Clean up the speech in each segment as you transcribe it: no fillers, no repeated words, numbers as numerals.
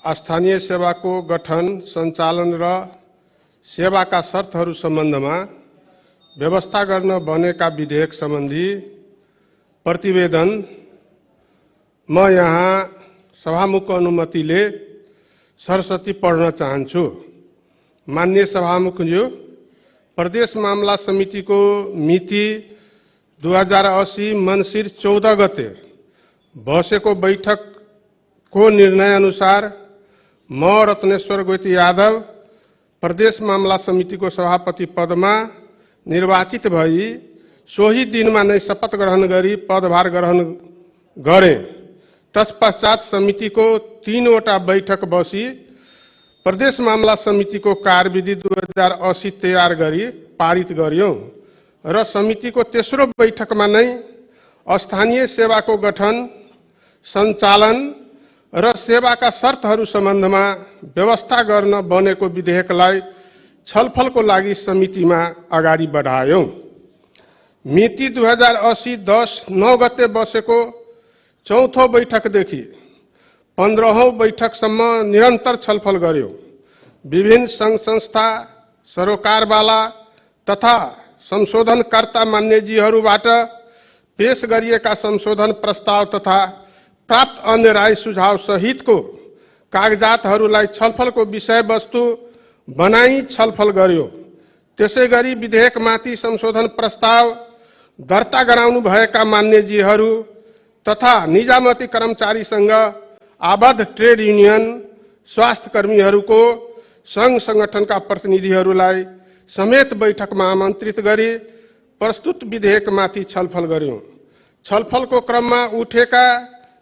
स्थानीय सेवाको गठन, सञ्चालन र सेवाका शर्तहरू सम्बन्धमा व्यवस्था गर्न बनेका विधेयक सम्बन्धी प्रतिवेदन म यहाँ सभामुखको अनुमतिले सरस्वती पढ्न चाहन्छु। माननीय सभामुखज्यू, प्रदेश मामला समितिको मिति 2080 मन्सिर 14 गते बसेको बैठक को निर्णय अनुसार म रत्नेश्वर गोइती यादव प्रदेश मामला समितिको सभापति पदमा निर्वाचित भई सोही दिनमा नै शपथ ग्रहण गरी पदभार ग्रहण गरे। तत्पश्चात समितिको 3वटा बैठक बसी प्रदेश मामला समितिको कार्यविधि 2080 तयार गरी पारित गर्यो र समितिको तेस्रो बैठकमा नै स्थानीय सेवाको गठन, सञ्चालन र सेवाका शर्तहरू सम्बन्धमा व्यवस्था गर्न बनेको विधेयकलाई छलफलको लागि समितिमा अगाडि बढायौं। मिति 2080 10/9 गते बसेको चौथो बैठकदेखि 15औं बैठकसम्म निरन्तर छलफल गर्यो। विभिन्न संघ संस्था, सरोकारवाला तथा संशोधनकर्ता मान्यजीहरूबाट पेश गरिएका संशोधन प्रस्ताव तथा प्राप्त अन्य राय सुझाव सहितको कागजातहरूलाई छलफलको विषयवस्तु बनाई छलफल गर्यो। त्यसैगरी विधेयकमाथि संशोधन प्रस्ताव दर्ता गराउनु भएका मान्यजीहरू तथा निजामती कर्मचारीसँग आबद्ध ट्रेड युनियन, स्वास्थ्य कर्मीहरूको संघ संगठनका प्रतिनिधिहरूलाई समेत बैठकमा आमन्त्रित गरी प्रस्तुत विधेयकमाथि छलफल गर्यौं। छलफलको क्रममा उठेका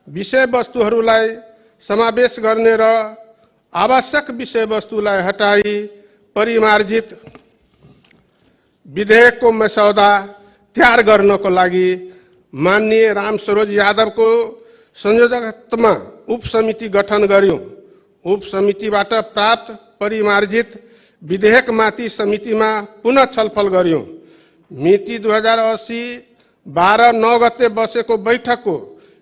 विषयवस्तुहरूलाई समावेश गर्ने र आवश्यक विषयवस्तुलाई हटाई परिमार्जित विधेयकको मसौदा तयार गर्नको लागि माननीय रामसरोज यादवको संयोजकत्वमा उपसमिति गठन गर्यौं। उपसमितिबाट प्राप्त परिमार्जित विधेयकमाथि समितिमा पुनः छलफल गर्यौं। मिति 2080 12/9 गते बसेको बैठकको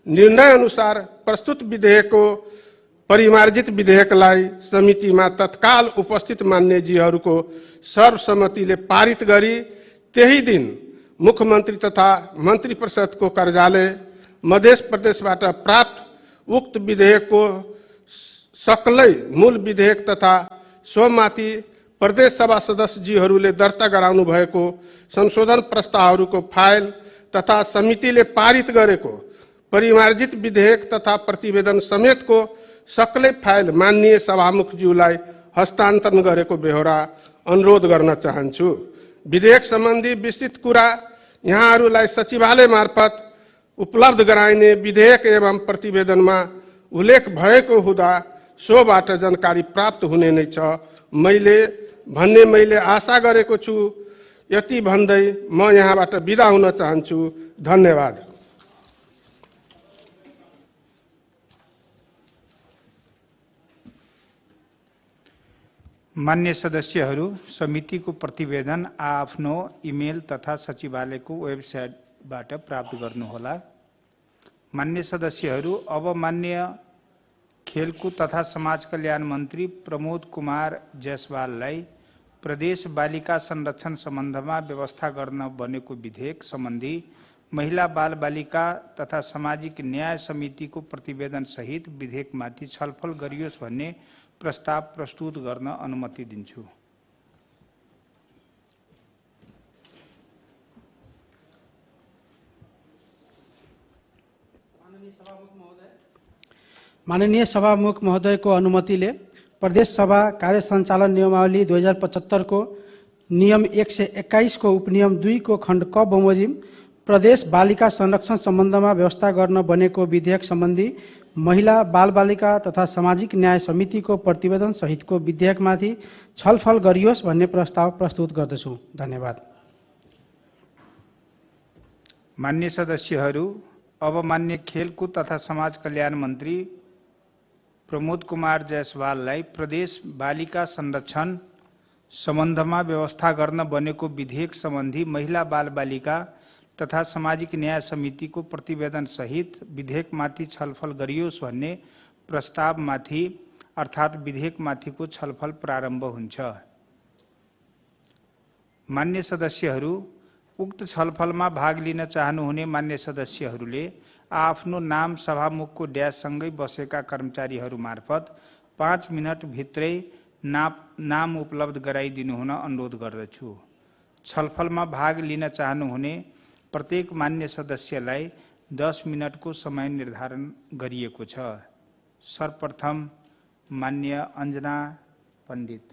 निर्णय अनुसार प्रस्तुत विधेयकको परिमार्जित विधेयकलाई समितिमा तत्काल उपस्थित मान्यजीहरूको सर्वसम्मतिले पारित गरी त्यही दिन मुख्यमन्त्री तथा मन्त्री परिषदको कार्यालय मध्य प्रदेशबाट प्राप्त उक्त विधेयकको सक्लै मूल विधेयक तथा सोमाथि प्रदेश सभा सदस्यजीहरूले दर्ता गराउनु भएको संशोधन प्रस्तावहरूको फाइल तथा समितिले पारित गरेको परिमार्जित विधेयक तथा प्रतिवेदन समेतको सक्लै फाइल माननीय सभामुखज्यूलाई हस्तान्तरण गरेको बेहोरा अनुरोध गर्न चाहन्छु। विधेयक सम्बन्धी विस्तृत कुरा यहाँहरूलाई सचिवालय मार्फत उपलब्ध गराइने विधेयक एवं प्रतिवेदनमा उल्लेख भएको हुँदा सोबाट जानकारी प्राप्त हुने नै छ मैले आशा गरेको छु। यति भन्दै म यहाँबाट बिदा हुन चाहन्छु। धन्यवाद। मान्य सदस्यहरू, समितिको प्रतिवेदन आफ्नो इमेल तथा सचिवालयको वेबसाइटबाट प्राप्त गर्नुहोला। मान्य सदस्यहरू, अब मान्य खेलकुद तथा समाज कल्याण मन्त्री प्रमोद कुमार जायसवाललाई प्रदेश बालिका संरक्षण सम्बन्धमा व्यवस्था गर्न बनेको विधेयक सम्बन्धी महिला बाल बालिका तथा सामाजिक न्याय समितिको प्रतिवेदन सहित विधेयकमाथि छलफल गरियोस् भन्ने प्रस्ताव प्रस्तुत गर्न अनुमति दिन्छु। माननीय सभामुख महोदयको अनुमतिले प्रदेश सभा कार्य सञ्चालन नियमावली 2075 को नियम 121 को उपनियम 2 को खण्ड क बमोजिम प्रदेश बालिका संरक्षण सम्बन्धमा व्यवस्था गर्न बनेको विधेयक सम्बन्धी महिला बाल बालिका तथा सामाजिक न्याय समितिको प्रतिवेदन सहितको विधेयकमाथि छलफल गरियोस् भन्ने प्रस्ताव प्रस्तुत गर्दछु। धन्यवाद। मान्य सदस्यहरू, अब मान्य खेलकुद तथा समाज कल्याण मन्त्री प्रमोद कुमार जायसवाललाई प्रदेश बालिका संरक्षण सम्बन्धमा व्यवस्था गर्न बनेको विधेयक सम्बन्धी महिला बाल बालिका तथा सामाजिक न्याय समितिको प्रतिवेदन सहित विधेयकमाथि छलफल गरियोस् भन्ने प्रस्तावमाथि अर्थात् विधेयकमाथिको छलफल प्रारम्भ हुन्छ। मान्य सदस्यहरू, उक्त छलफलमा भाग लिन चाहनुहुने मान्य सदस्यहरूले आफ्नो नाम सभामुखको ड्याससँगै बसेका कर्मचारीहरू मार्फत 5 मिनट भित्रै नाम उपलब्ध गराइदिनु हुन अनुरोध गर्दछु। छलफलमा भाग लिन चाहनुहुने प्रत्येक मान्य सदस्यलाई 10 मिनटको समय निर्धारण गरिएको छ। सर्वप्रथम मान्य अञ्जना पण्डित।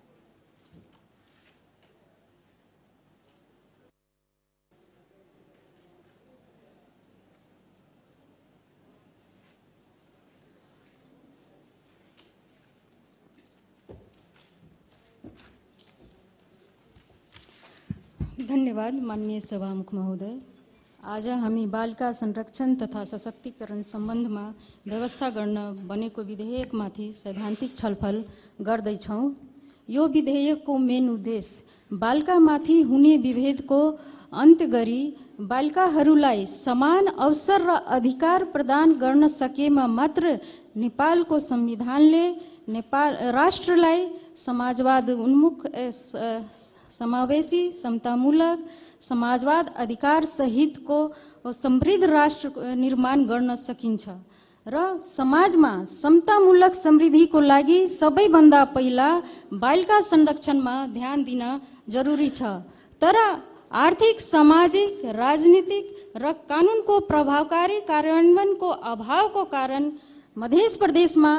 धन्यवाद माननीय सभामुख महोदय। आज हामी बालिका संरक्षण तथा सशक्तिकरण सम्बन्धमा व्यवस्था गर्न बनेको विधेयकमाथि सैद्धान्तिक छलफल गर्दैछौँ। यो विधेयकको मेन उद्देश्य बालिकामाथि हुने विभेदको अन्त्य गरी बालिकाहरूलाई समान अवसर र अधिकार प्रदान गर्न सकेमा मात्र नेपालको संविधानले राष्ट्रलाई समाजवाद उन्मुख समावेशी समतामूलक समाजवाद अधिकार सहितको समृद्ध राष्ट्र निर्माण गर्न सकिन्छ र समाजमा समतामूलक समृद्धिको लागि सबैभन्दा पहिला बालिका संरक्षणमा ध्यान दिन जरुरी छ। तर आर्थिक, सामाजिक, राजनीतिक र कानुनको प्रभावकारी कार्यान्वयनको अभावको कारण मध्य प्रदेशमा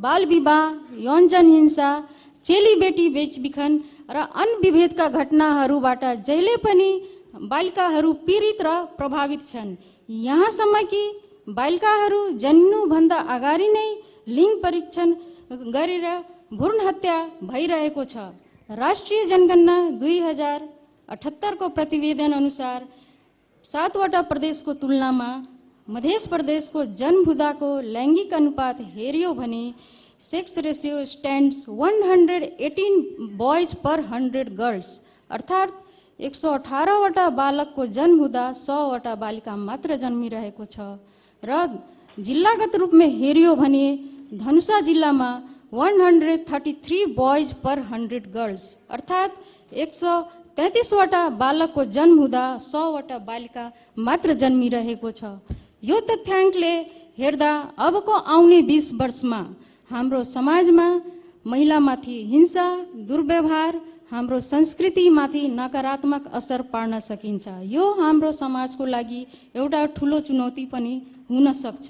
बाल विवाह, यौन जनहिंसा, चेलीबेटी बेचबिखन र अन्य विभेदका घटनाहरूबाट जहिले पनि बालिकाहरू पीडित र प्रभावित छन्। यहाँसम्म कि बालिकाहरू जन्मिनुभन्दा अगाडि नै लिङ्ग परीक्षण गरेर भ्रूण हत्या भइरहेको छ। राष्ट्रिय जनगणना 2078 को प्रतिवेदन अनुसार 7वटा प्रदेशको तुलनामा मध्य प्रदेशको जन्महुँदाको लैङ्गिक अनुपात हेरियो भने सेक्स रेशियो स्ट्यान्ड्स 118 बॉयज पर 100 गर्ल्स, अर्थात् 118वटा बालकको जन्म हुँदा 100वटा बालिका मात्र जन्मिरहेको छ र जिल्लागत रूपमा हेरियो भने धनुषा जिल्लामा 133 बॉयज पर 100 गर्ल्स, अर्थात् 133वटा बालकको जन्म हुँदा 100वटा बालिका मात्र जन्मिरहेको छ। यो तथ्याङ्कले हेर्दा अबको आउने 20 वर्षमा हाम्रो समाजमा महिलामाथि हिंसा, दुर्व्यवहार, हाम्रो संस्कृतिमाथि नकारात्मक असर पार्न सकिन्छ। यो हाम्रो समाजको लागि एउटा ठुलो चुनौती पनि हुन सक्छ।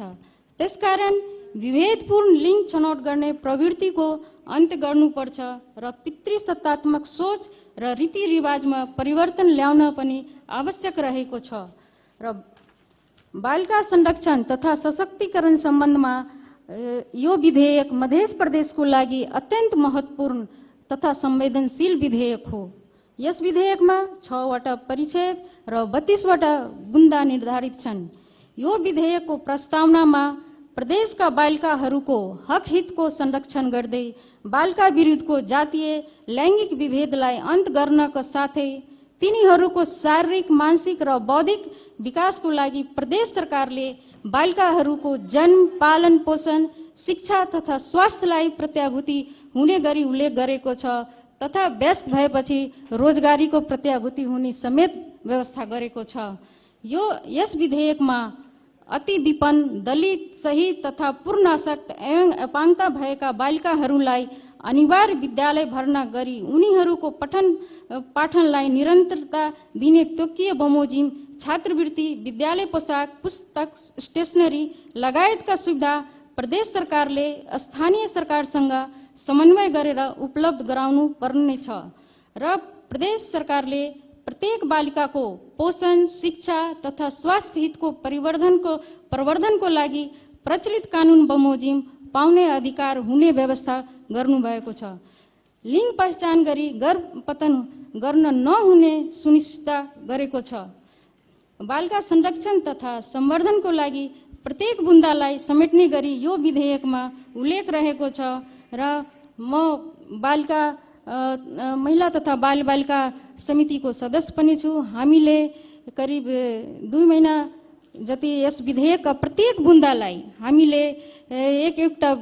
त्यसकारण विभेदपूर्ण लिङ्ग छनौट गर्ने प्रवृत्तिको अन्त्य गर्नुपर्छ र पितृसत्तात्मक सोच र रीतिरिवाजमा परिवर्तन ल्याउन पनि आवश्यक रहेको छ र बालिका संरक्षण तथा सशक्तिकरण सम्बन्धमा यो विधेयक मध्य प्रदेशको लागि अत्यन्त महत्त्वपूर्ण तथा संवेदनशील विधेयक हो। यस विधेयकमा 6वटा परिच्छेद र 32वटा बुँदा निर्धारित छन्। यो विधेयकको प्रस्तावनामा प्रदेशका बालिकाहरूको हक हितको संरक्षण गर्दै बालिका विरुद्धको जातीय लैङ्गिक विभेदलाई अन्त्य गर्नका साथै तिनीहरूको शारीरिक, मानसिक र बौद्धिक विकासको लागि प्रदेश सरकारले बालिकाहरूको जन्म, पालन पोषण, शिक्षा तथा स्वास्थ्यलाई प्रत्याभूति हुने गरी उल्लेख गरेको छ तथा वयस्क भएपछि रोजगारीको प्रत्याभूति हुने समेत व्यवस्था गरेको छ। यस विधेयकमा अति विपन्न, दलित, शहीद तथा पूर्ण अशक्त एवं अपाङ्गता भएका बालिकाहरूलाई अनिवार्य विद्यालय भर्ना गरी उनीहरूको पाठनलाई निरन्तरता दिने तोकियो बमोजिम छात्रवृत्ति, विद्यालय पोशाक, पुस्तक, स्टेसनरी लगायतका सुविधा प्रदेश सरकारले स्थानीय सरकारसँग समन्वय गरेर उपलब्ध गराउनु पर्नेछ र प्रदेश सरकारले प्रत्येक बालिकाको पोषण, शिक्षा तथा स्वास्थ्य हितको प्रवर्धनको लागि प्रचलित कानुन बमोजिम पाउने अधिकार हुने व्यवस्था गर्नुभएको छ। लिङ्ग पहिचान गरी गर्भपतन गर्न नहुने सुनिश्चित गरेको छ। बालिका संरक्षण तथा संवर्धनको लागि प्रत्येक बुन्दालाई समेट्ने गरी यो विधेयकमा उल्लेख रहेको छ र म महिला तथा बालबालिका समितिको सदस्य पनि छु। हामीले करिब 2 महिना जति यस विधेयकका प्रत्येक बुन्दालाई हामीले एक एउटा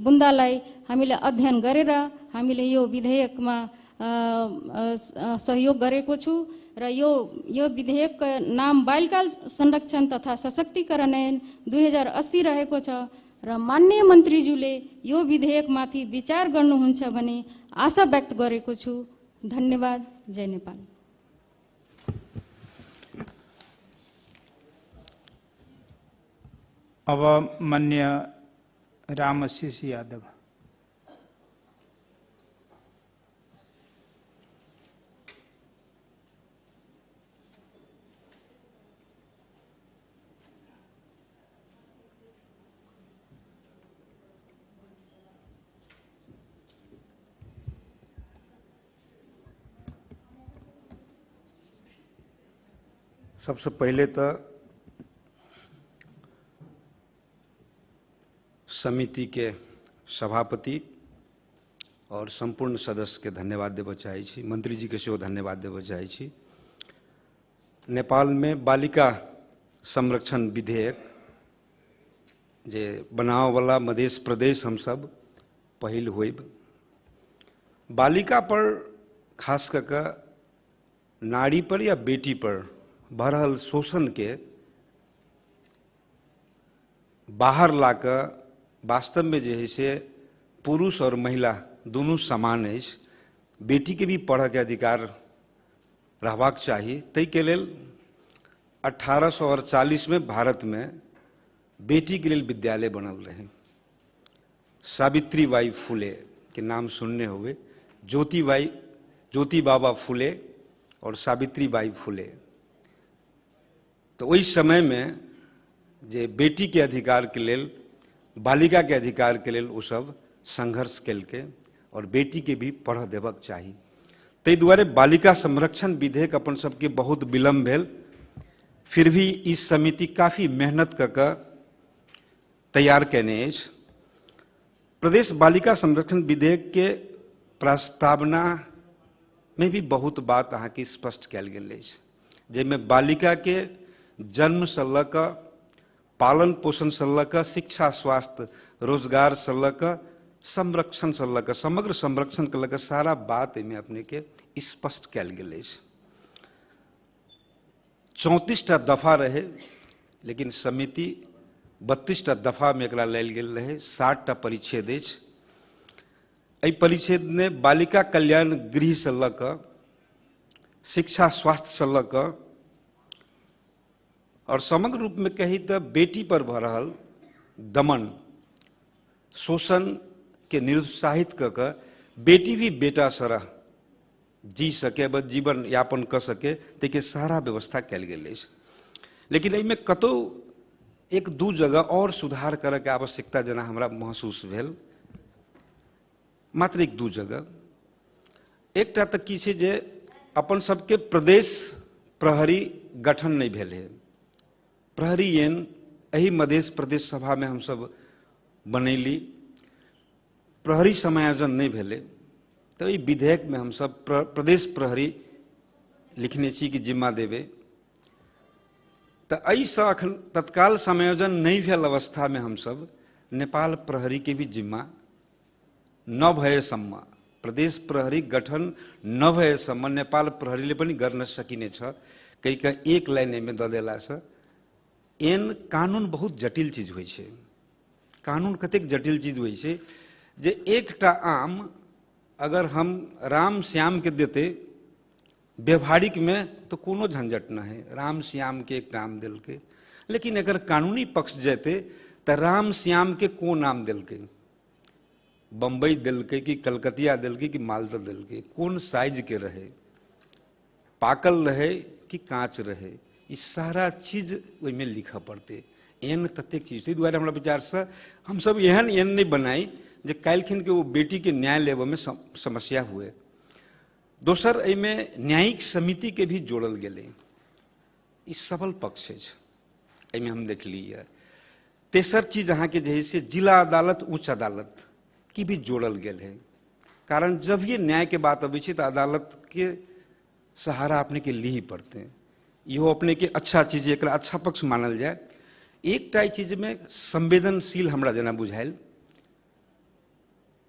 बुन्दालाई हामीले अध्ययन गरेर हामीले यो विधेयकमा सहयोग गरेको छु र यो विधेयकको नाम बालिका संरक्षण तथा सशक्तिकरण ऐन 2080 रहेको छ र माननीय मन्त्रीज्यूले यो विधेयकमाथि विचार गर्नुहुन्छ भने आशा व्यक्त गरेको छु। धन्यवाद। जय नेपाल। अब माननीय रामशिष यादव। सबसे पहले तो समिति के सभापति और संपूर्ण सदस्य के धन्यवाद देव चाहे छी, मंत्री जी के सेहो धन्यवाद देव चाहे छी। नेपाल में बालिका संरक्षण विधेयक जे बनाव वाला मध्य प्रदेश हम सब पहिल होइब। बालिका पर खास करके नारी पर या बेटी पर बहरहाल शोषण के बाहर लाकर वास्तव में जो है से पुरुष और महिला दोनों समान है, बेटी के भी पढ़ के अधिकार रहबाक चाहिए। तै के लेल 1848 में भारत में बेटी के लिए विद्यालय बनल रहे। सावित्रीबाई फुले के नाम सुनने हुए, ज्योति बाबा फुले और सावित्रीबाई फुले। तो वही समय में जे बेटी के अधिकार के लेल, बालिका के अधिकार के लेल वो सब संघर्ष केलके और बेटी के भी पढ़ देवक चाहिए। तै दुआरे बालिका संरक्षण विधेयक अपन सबके बहुत विलम्ब भेल, फिर भी इस समिति काफी मेहनत करके तैयार केने अछि। प्रदेश बालिका संरक्षण विधेयक के प्रस्तावना में भी बहुत बात अहाँ के स्पष्ट कयल गेल अछि, जाहिमे बालिका के जन्म से लऽ कऽ पालन पोषण से लऽ कऽ शिक्षा स्वास्थ्य रोजगार से लऽ कऽ संरक्षण से लऽ कऽ समग्र संरक्षण के लऽ कऽ सारा बात एहिमे अपने के स्पष्ट कयल गेल अछि। 34टा दफा रहे, लेकिन समिति 32टा दफा में एकरा लेल गेल रहे। 60टा परिच्छेद अछि। एहि परिच्छेद ने बालिका कल्याण गृह से लऽ कऽ शिक्षा स्वास्थ्य से लऽ कऽ और समग्र रूप में कही तो बेटी पर भऽ रहल दमन शोषण के निरुत्साहित करके बेटी भी बेटा सरह जी सके, बस जीवन यापन कर सके, ताकि सारा व्यवस्था कयल गेल अछि। लेकिन एहिमे कतौ एक दू जगह और सुधार करे के आवश्यकता जेना हमरा महसूस भेल, मात्र एक दू जगह। एकटा तऽ की छै जे अपन सबके प्रदेश प्रहरी गठन नहीं भेल है। प्रहरी एन एही मध्य प्रदेश सभा में हम सब बनैली, प्रहरी समायोजन नहीं भेले। तो ई विधेयक में हम सब प्रदेश प्रहरी लिखने छी कि जिम्मा देवे। तो एहिसँ अखन तत्काल समायोजन नहीं भेल अवस्था में हम सब नेपाल प्रहरी के भी जिम्मा न भएसम्म, प्रदेश प्रहरी गठन न भएसम्म नेपाल प्रहरीले पनि गर्न सकिने छ। कहिका एक लाइन में दऽ देलासँ एन कानून बहुत जटिल चीज होइ छै। कानून कतेक जटिल चीज होइ छै जे एकटा आम अगर हम राम श्याम के देते व्यवहारिक में तो कोनो झंझट न है, राम श्याम के एक नाम दिलके। लेकिन अगर कानूनी पक्ष जेते तो राम श्याम के को नाम दिलके, बम्बई दिलके कि कलकतिया दिलके कि मालदा दिलके, कौन साइज के रहे, पाकल रहे कि कांच रहे, ई सारा चीज ओहिमे लिखा पड़ते। एन ततेक चीज ताहि दुआरे हमरा विचार से हम सब एहन एन नहीं बनाई जे काल्हिखिन के वो बेटी के न्याय लेबे में समस्या हुए। दोसर एहिमे न्यायिक समिति के भी जोड़ल गेले, ई सबल पक्ष है, एहिमे हम देख लिया। तेसर चीज अहाँ के जे से जिला अदालत उच्च अदालत की भी जोड़ल गेल है। कारण जब ये न्याय के बात अबै छै तो अदालत के सहारा अपने के ली ही पड़ते हैं। इहो अपने के अच्छा चीज, एक अच्छा पक्ष मानल जाए। एकटा चीज में संवेदनशील हमरा जना बुझायल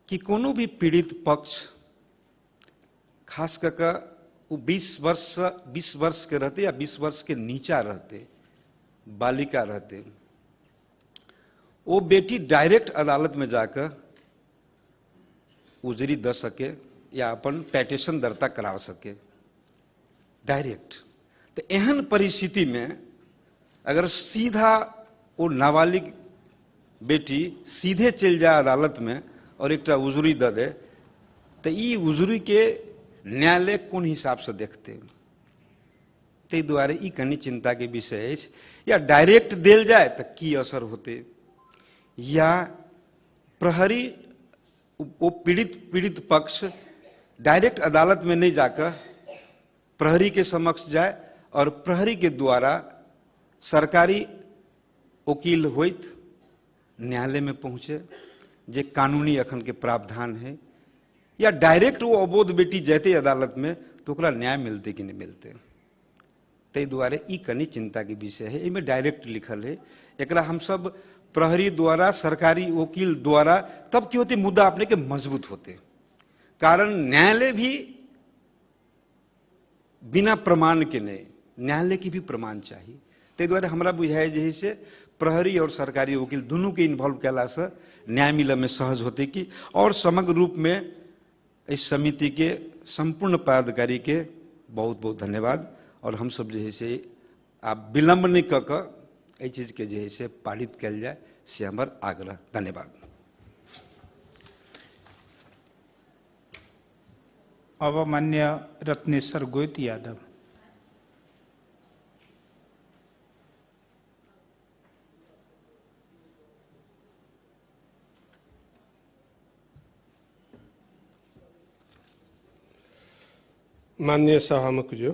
कि कोनो भी पीड़ित पक्ष खास करके वो 20 वर्ष के रहते या 20 वर्ष के नीचा रहते, बालिका रहते, वो बेटी डायरेक्ट अदालत में जाकर उजरी दे सके या अपन पेटिशन दर्ता करा सके डायरेक्ट। तो एहन परिस्थिति में अगर सीधा वो नाबालिग बेटी सीधे चल जाए अदालत में और एक उजरी दे दे, तो ई उजरी के न्यायालय कौन हिसाब से देखते? ते द्वारे ई कनी चिंता के विषय है। या डायरेक्ट देल जाए तो की असर होते, या प्रहरी वो पीड़ित पक्ष डायरेक्ट अदालत में नहीं जाकर प्रहरी के समक्ष जाए और प्रहरी के द्वारा सरकारी वकील होइत न्यायालय में पहुंचे, जे कानूनी अखन के प्रावधान है। या डायरेक्ट वो अबोध बेटी जाते अदालत में तो ओकरा न्याय मिलते कि नहीं मिलते? ते द्वारे ई कनी चिंता के विषय है। इमें डायरेक्ट लिखल है, एकरा हम सब प्रहरी द्वारा, सरकारी वकील द्वारा, तब क्या होते मुद्दा अपने के मजबूत होते। कारण न्यायालय भी बिना प्रमाण के नहीं, न्यायालय की भी प्रमाण चाहिए। ते द्वारे हमरा बुझाए जे से प्रहरी और सरकारी वकील दोनों के इन्वॉल्व कैला से न्याय मिले में सहज होते कि। और समग्र रूप में इस समिति के संपूर्ण पदाधिकारी के बहुत बहुत धन्यवाद। और हम सब जे से आप विलंब नहीं कर ये चीज के जे से पारित कल जाए से हमार आग्रह। धन्यवाद। अब मान्य रत्नेश्वर गोयत यादव। माननीय सभामुखज्यू,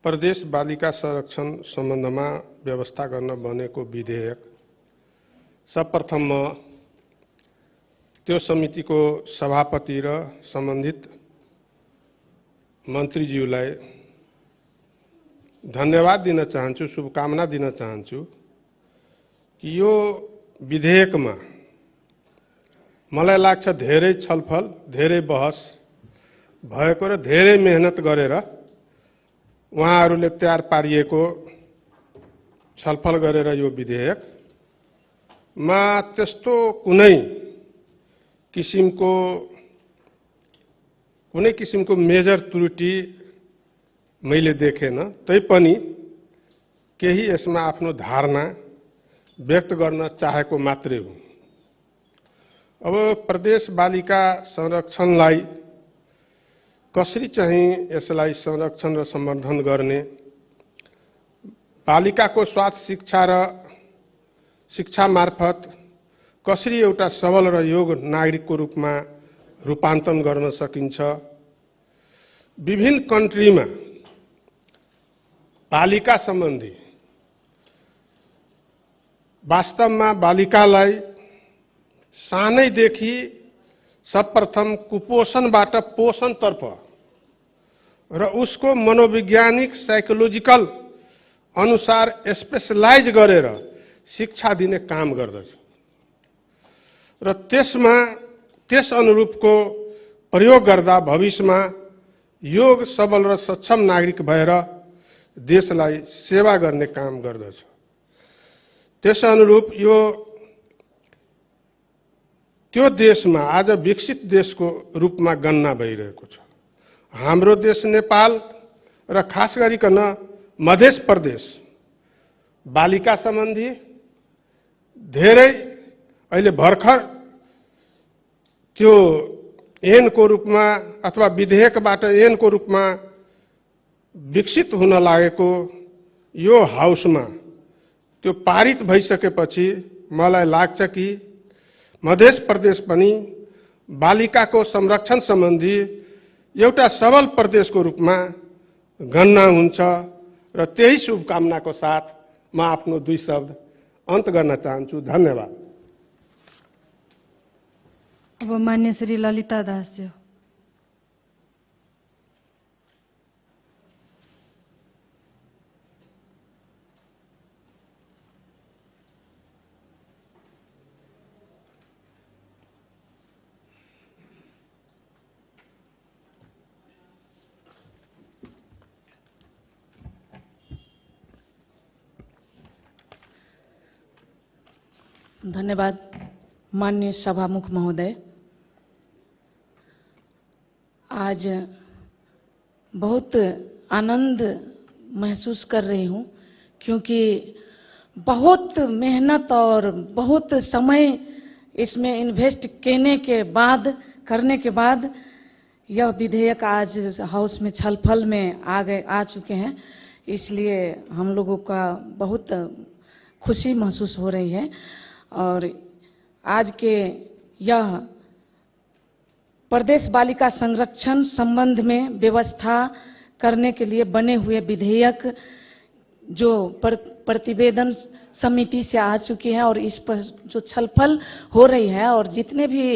प्रदेश बालिका संरक्षण सम्बन्धमा व्यवस्था गर्न बनेको विधेयक सर्वप्रथम म त्यो समितिको सभापति र सम्बन्धित मन्त्रीज्यूलाई धन्यवाद दिन चाहन्छु, शुभकामना दिन चाहन्छु कि यो विधेयकमा मलाई लाग्छ धेरै छलफल, धेरै बहस भएको र धेरै मेहनत गरेर उहाँहरूले तयार पारिएको छलफल गरेर यो विधेयकमा त्यस्तो कुनै किसिमको मेजर त्रुटि मैले देखेन। तैपनि केही यसमा आफ्नो धारणा व्यक्त गर्न चाहेको मात्रै हो। अब प्रदेश बालिका संरक्षणलाई कसरी चाहिँ यसलाई संरक्षण र सम्वर्धन गर्ने, बालिकाको स्वास्थ्य शिक्षा मार्फत कसरी एउटा सबल र योग्य नागरिकको रूपमा रूपान्तरण गर्न सकिन्छ, विभिन्न कन्ट्रीमा बालिका सम्बन्धी वास्तवमा बालिकालाई सानैदेखि सर्वप्रथम कुपोषणबाट पोषणतर्फ र उसको मनोवैज्ञानिक साइकोलोजिकल अनुसार स्पेशलाइज गरेर शिक्षा दिने काम गर्दछ र त्यस अनुरूपको प्रयोग गर्दा भविष्यमा योग सबल र सक्षम नागरिक भएर देशलाई सेवा गर्ने काम गर्दछ। त्यस अनुरूप त्यो देशमा आज विकसित देशको रूपमा गणना भइरहेको छ। हाम्रो देश नेपाल र खास गरिकन मध्य प्रदेश बालिका सम्बन्धी धेरै अहिले भर्खर त्यो ऐनको रूपमा अथवा विधेयकबाट ऐनको रूपमा विकसित हुन लागेको यो हाउसमा त्यो पारित भइसकेपछि मलाई लाग्छ कि मध्य प्रदेश पनि बालिकाको संरक्षण सम्बन्धी एउटा सबल प्रदेशको रूपमा गणना हुन्छ र त्यही शुभकामनाको साथ म आफ्नो 2 शब्द अन्त गर्न चाहन्छु। धन्यवाद। अब मान्य श्री ललिता दासज्यू। धन्यवाद माननीय सभामुख महोदय। आज बहुत आनंद महसूस कर रही हूँ क्योंकि बहुत मेहनत और बहुत समय इसमें इन्वेस्ट करने के बाद यह विधेयक आज हाउस में छलफल में आ चुके हैं। इसलिए हम लोगों का बहुत खुशी महसूस हो रही है। और आज के यह प्रदेश बालिका संरक्षण संबंध में व्यवस्था करने के लिए बने हुए विधेयक जो प्रतिवेदन समिति से आ चुकी है और इस पर जो छलफल हो रही है और जितने भी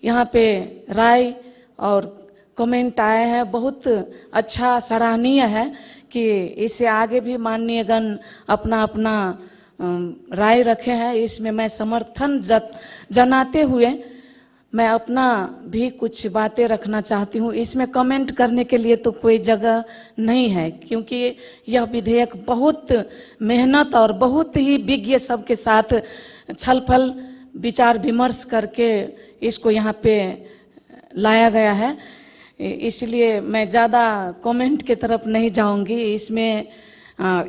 यहाँ पे राय और कमेंट आए हैं बहुत अच्छा सराहनीय है कि इससे आगे भी माननीय गण अपना अपना राय रखे हैं। इसमें मैं समर्थन जनाते हुए मैं अपना भी कुछ बातें रखना चाहती हूँ। इसमें कमेंट करने के लिए तो कोई जगह नहीं है क्योंकि यह विधेयक बहुत मेहनत और बहुत ही विज्ञ सबके साथ छलफल विचार विमर्श करके इसको यहाँ पे लाया गया है। इसलिए मैं ज़्यादा कमेंट की तरफ नहीं जाऊंगी।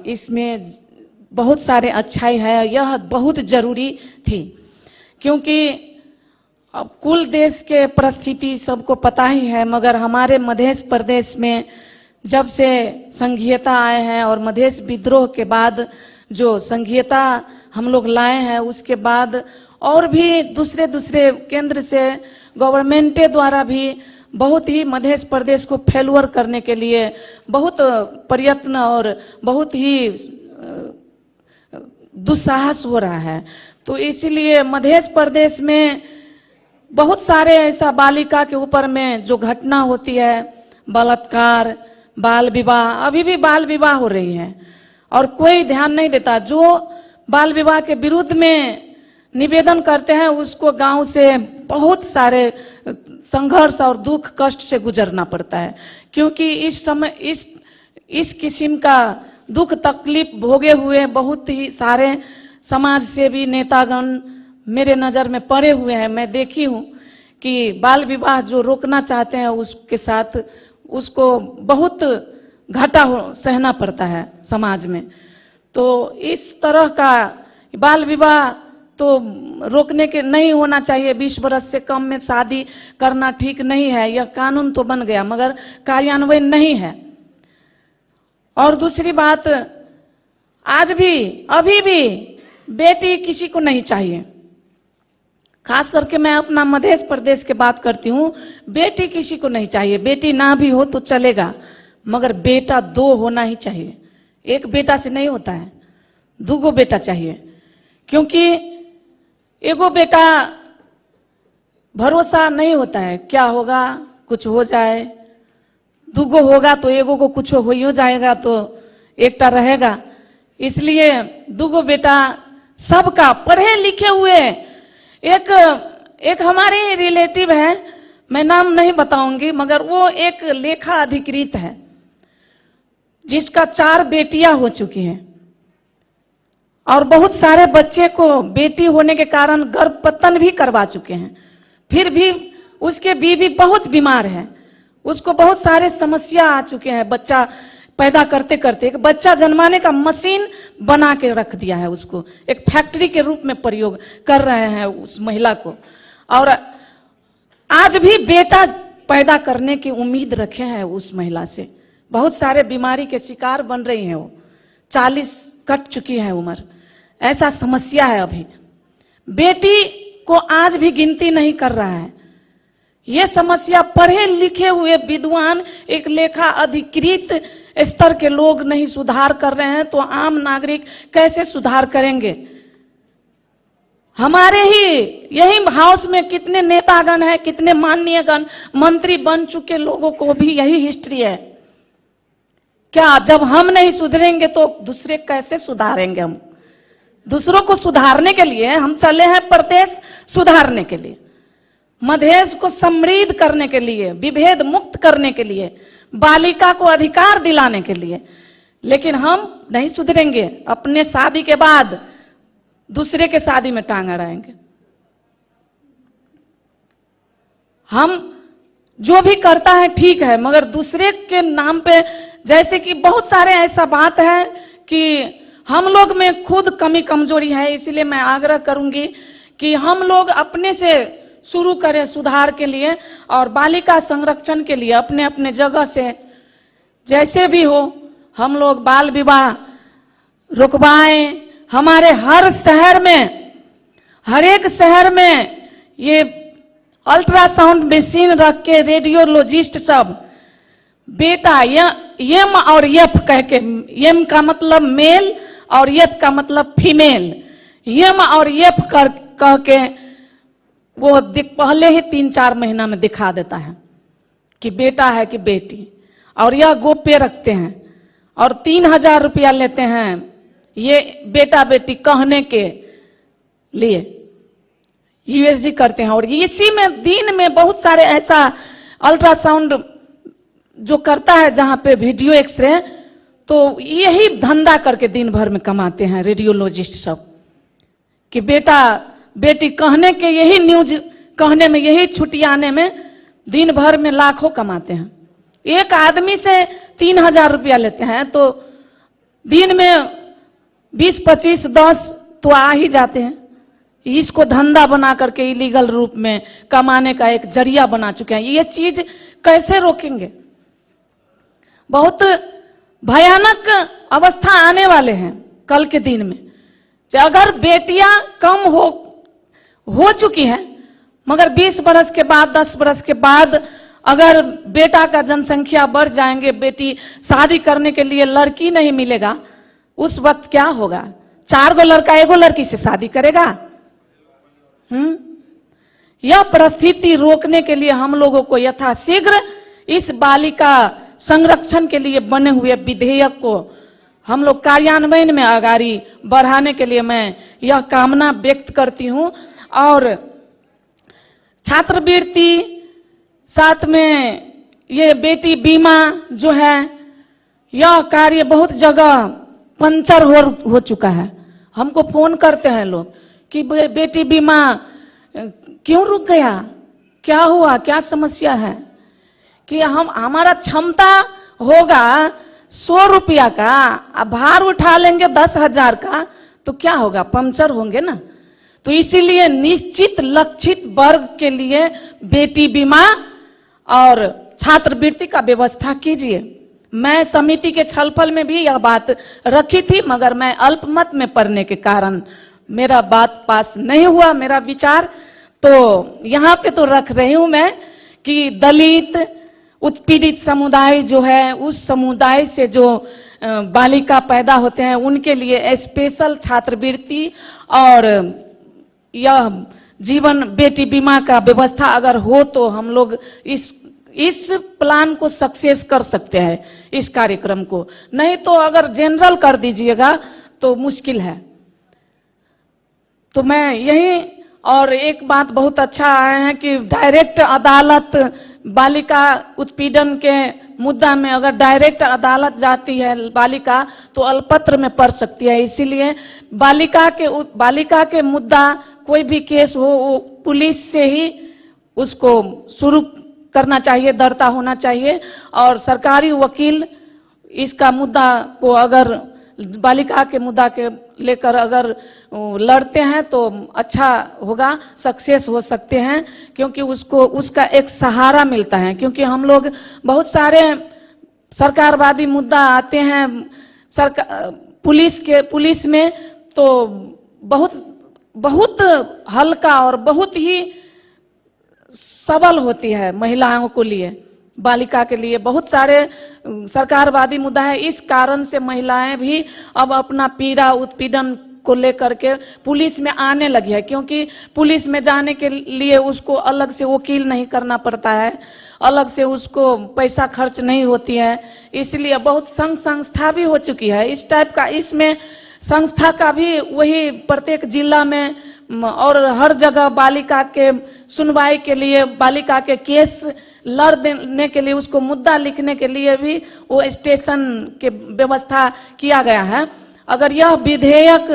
इसमें बहुत सारे अच्छाई है। यह बहुत जरूरी थी क्योंकि अब कुल देश के परिस्थिति सबको पता ही है, मगर हमारे मध्य प्रदेश में जब से संघीयता आए हैं और मध्य विद्रोह के बाद जो संघीयता हम लोग लाए हैं उसके बाद और भी दूसरे केंद्र से गवर्नमेंट द्वारा भी बहुत ही मध्य प्रदेश को फेलुअर करने के लिए बहुत प्रयत्न और बहुत ही दुस्साहस हो रहा है। तो इसीलिए मध्य प्रदेश में बहुत सारे ऐसा बालिका के ऊपर में जो घटना होती है, बलात्कार, बाल विवाह, अभी भी बाल विवाह हो रही है और कोई ध्यान नहीं देता। जो बाल विवाह के विरुद्ध में निवेदन करते हैं उसको गांव से बहुत सारे संघर्ष और दुख कष्ट से गुजरना पड़ता है क्योंकि इस समय इस किस्म का दुख तकलीफ भोगे हुए बहुत ही सारे समाज सेवी नेतागण मेरे नज़र में पड़े हुए हैं। मैं देखी हूँ कि बाल विवाह जो रोकना चाहते हैं उसके साथ उसको बहुत घाटा सहना पड़ता है समाज में। तो इस तरह का बाल विवाह तो रोकने के नहीं होना चाहिए। 20 वर्ष से कम में शादी करना ठीक नहीं है। यह कानून तो बन गया मगर कार्यान्वयन नहीं है। और दूसरी बात, आज भी अभी भी बेटी किसी को नहीं चाहिए। खास करके मैं अपना मध्य प्रदेश की बात करती हूँ। बेटी किसी को नहीं चाहिए। बेटी ना भी हो तो चलेगा मगर बेटा 2 होना ही चाहिए। एक बेटा से नहीं होता है, 2 बेटा चाहिए क्योंकि एगो बेटा भरोसा नहीं होता है, क्या होगा कुछ हो जाए। 2 होगा तो एगो को कुछ हो जाएगा तो एकटा रहेगा। इसलिए 2 बेटा सबका पढ़े लिखे हुए एक हमारे रिलेटिव है, मैं नाम नहीं बताऊंगी मगर वो एक लेखा अधिकृत है जिसका 4 बेटियां हो चुकी हैं और बहुत सारे बच्चे को बेटी होने के कारण गर्भपतन भी करवा चुके हैं। फिर भी उसके बीवी बहुत बीमार है, उसको बहुत सारे समस्या आ चुके हैं। बच्चा पैदा करते करते एक बच्चा जन्माने का मशीन बना के रख दिया है, उसको एक फैक्ट्री के रूप में प्रयोग कर रहे हैं उस महिला को। और आज भी बेटा पैदा करने की उम्मीद रखे हैं उस महिला से। बहुत सारे बीमारी के शिकार बन रही हैं वो, 40 कट चुकी है उम्र। ऐसा समस्या है। अभी बेटी को आज भी गिनती नहीं कर रहा है। ये समस्या पढ़े लिखे हुए विद्वान एक लेखा अधिकृत स्तर के लोग नहीं सुधार कर रहे हैं तो आम नागरिक कैसे सुधार करेंगे। हमारे ही यही हाउस में कितने नेतागण हैं, कितने माननीय गण मंत्री बन चुके लोगों को भी यही हिस्ट्री है। क्या जब हम नहीं सुधरेंगे तो दूसरे कैसे सुधारेंगे। हम दूसरों को सुधारने के लिए हम चले हैं, प्रदेश सुधारने के लिए, मधेश को समृद्ध करने के लिए, विभेद मुक्त करने के लिए, बालिका को अधिकार दिलाने के लिए। लेकिन हम नहीं सुधरेंगे। अपने शादी के बाद दूसरे के शादी में टांग अड़ाएंगे। हम जो भी करता है ठीक है, मगर दूसरे के नाम पे, जैसे कि बहुत सारे ऐसा बात है कि हम लोग में खुद कमी कमजोरी है, इसलिए मैं आग्रह करूंगी कि हम लोग अपने से शुरू करें सुधार के लिए और बालिका संरक्षण के लिए अपने अपने जगह से जैसे भी हो हम लोग बाल विवाह रुकवाएं। हमारे हर शहर में, हर एक शहर में ये अल्ट्रासाउंड मशीन रख के रेडियोलॉजिस्ट सब बेटा यम और यफ कह के, यम का मतलब मेल और यफ का मतलब फीमेल, यम और यफ कह के वो पहले ही 3-4 महीना में दिखा देता है कि बेटा है कि बेटी, और यह गोप्य रखते हैं और 3000 रुपया लेते हैं ये बेटा बेटी कहने के लिए, यूएसजी करते हैं। और इसी में दिन में बहुत सारे ऐसा अल्ट्रासाउंड जो करता है जहां पे वीडियो एक्सरे, तो यही धंधा करके दिन भर में कमाते हैं रेडियोलॉजिस्ट सब कि बेटा बेटी कहने के, यही न्यूज कहने में, यही छुट्टियाने में दिन भर में लाखों कमाते हैं। एक आदमी से 3000 रुपया लेते हैं तो दिन में 20, 25, 10 तो आ ही जाते हैं। इसको धंधा बना करके इलीगल रूप में कमाने का एक जरिया बना चुके हैं। ये चीज कैसे रोकेंगे? बहुत भयानक अवस्था आने वाले हैं कल के दिन में। अगर बेटियां कम हो चुकी हैं, मगर 20 बरस के बाद, 10 बरस के बाद अगर बेटा का जनसंख्या बढ़ जाएंगे, बेटी शादी करने के लिए लड़की नहीं मिलेगा, उस वक्त क्या होगा? 4 गो लड़का 1 गो लड़की से शादी करेगा? यह परिस्थिति रोकने के लिए हम लोगों को यथाशीघ्र इस बालिका संरक्षण के लिए बने हुए विधेयक को हम लोग कार्यान्वयन में आगाड़ी बढ़ाने के लिए मैं यह कामना व्यक्त करती हूं। और छात्रवृत्ति, साथ में ये बेटी बीमा जो है, यह कार्य बहुत जगह पंचर हो चुका है। हमको फोन करते हैं लोग कि बेटी बीमा क्यों रुक गया, क्या हुआ, क्या समस्या है? कि हमारा क्षमता होगा 100 रुपया का, अब भार उठा लेंगे 10,000 का तो क्या होगा? पंचर होंगे ना। तो इसीलिए निश्चित लक्षित वर्ग के लिए बेटी बीमा और छात्रवृत्ति का व्यवस्था कीजिए। मैं समिति के छलफल में भी यह बात रखी थी, मगर मैं अल्पमत में पढ़ने के कारण मेरा बात पास नहीं हुआ, मेरा विचार। तो यहाँ पे तो रख रही हूं मैं कि दलित उत्पीड़ित समुदाय जो है, उस समुदाय से जो बालिका पैदा होते हैं उनके लिए स्पेशल छात्रवृत्ति और यह जीवन बेटी बीमा का व्यवस्था अगर हो तो हम लोग इस प्लान को सक्सेस कर सकते हैं, इस कार्यक्रम को। नहीं तो अगर जनरल कर दीजिएगा तो मुश्किल है। तो मैं यही, और एक बात बहुत अच्छा आया है कि डायरेक्ट अदालत बालिका उत्पीड़न के मुद्दा में अगर डायरेक्ट अदालत जाती है बालिका तो अल्पत्र में पड़ सकती है। इसीलिए बालिका के मुद्दा कोई भी केस हो वो पुलिस से ही उसको शुरू करना चाहिए, दर्ता होना चाहिए। और सरकारी वकील इसका मुद्दा को अगर बालिका के मुद्दा के लेकर अगर लड़ते हैं तो अच्छा होगा, सक्सेस हो सकते हैं, क्योंकि उसका एक सहारा मिलता है। क्योंकि हम लोग बहुत सारे सरकारवादी मुद्दा आते हैं पुलिस में तो बहुत हल्का और बहुत ही सबल होती है महिलाओं को लिए, बालिका के लिए बहुत सारे सरकारवादी मुद्दा है। इस कारण से महिलाएं भी अब अपना पीड़ा उत्पीड़न को लेकर के पुलिस में आने लगी है, क्योंकि पुलिस में जाने के लिए उसको अलग से वकील नहीं करना पड़ता है, अलग से उसको पैसा खर्च नहीं होती है। इसलिए बहुत संस्था भी हो चुकी है इस टाइप का। इसमें संस्था का भी वही प्रत्येक जिला में और हर जगह बालिका के सुनवाई के लिए, बालिका के केस लड़ देने के लिए, उसको मुद्दा लिखने के लिए भी वो स्टेशन के व्यवस्था किया गया है। अगर यह विधेयक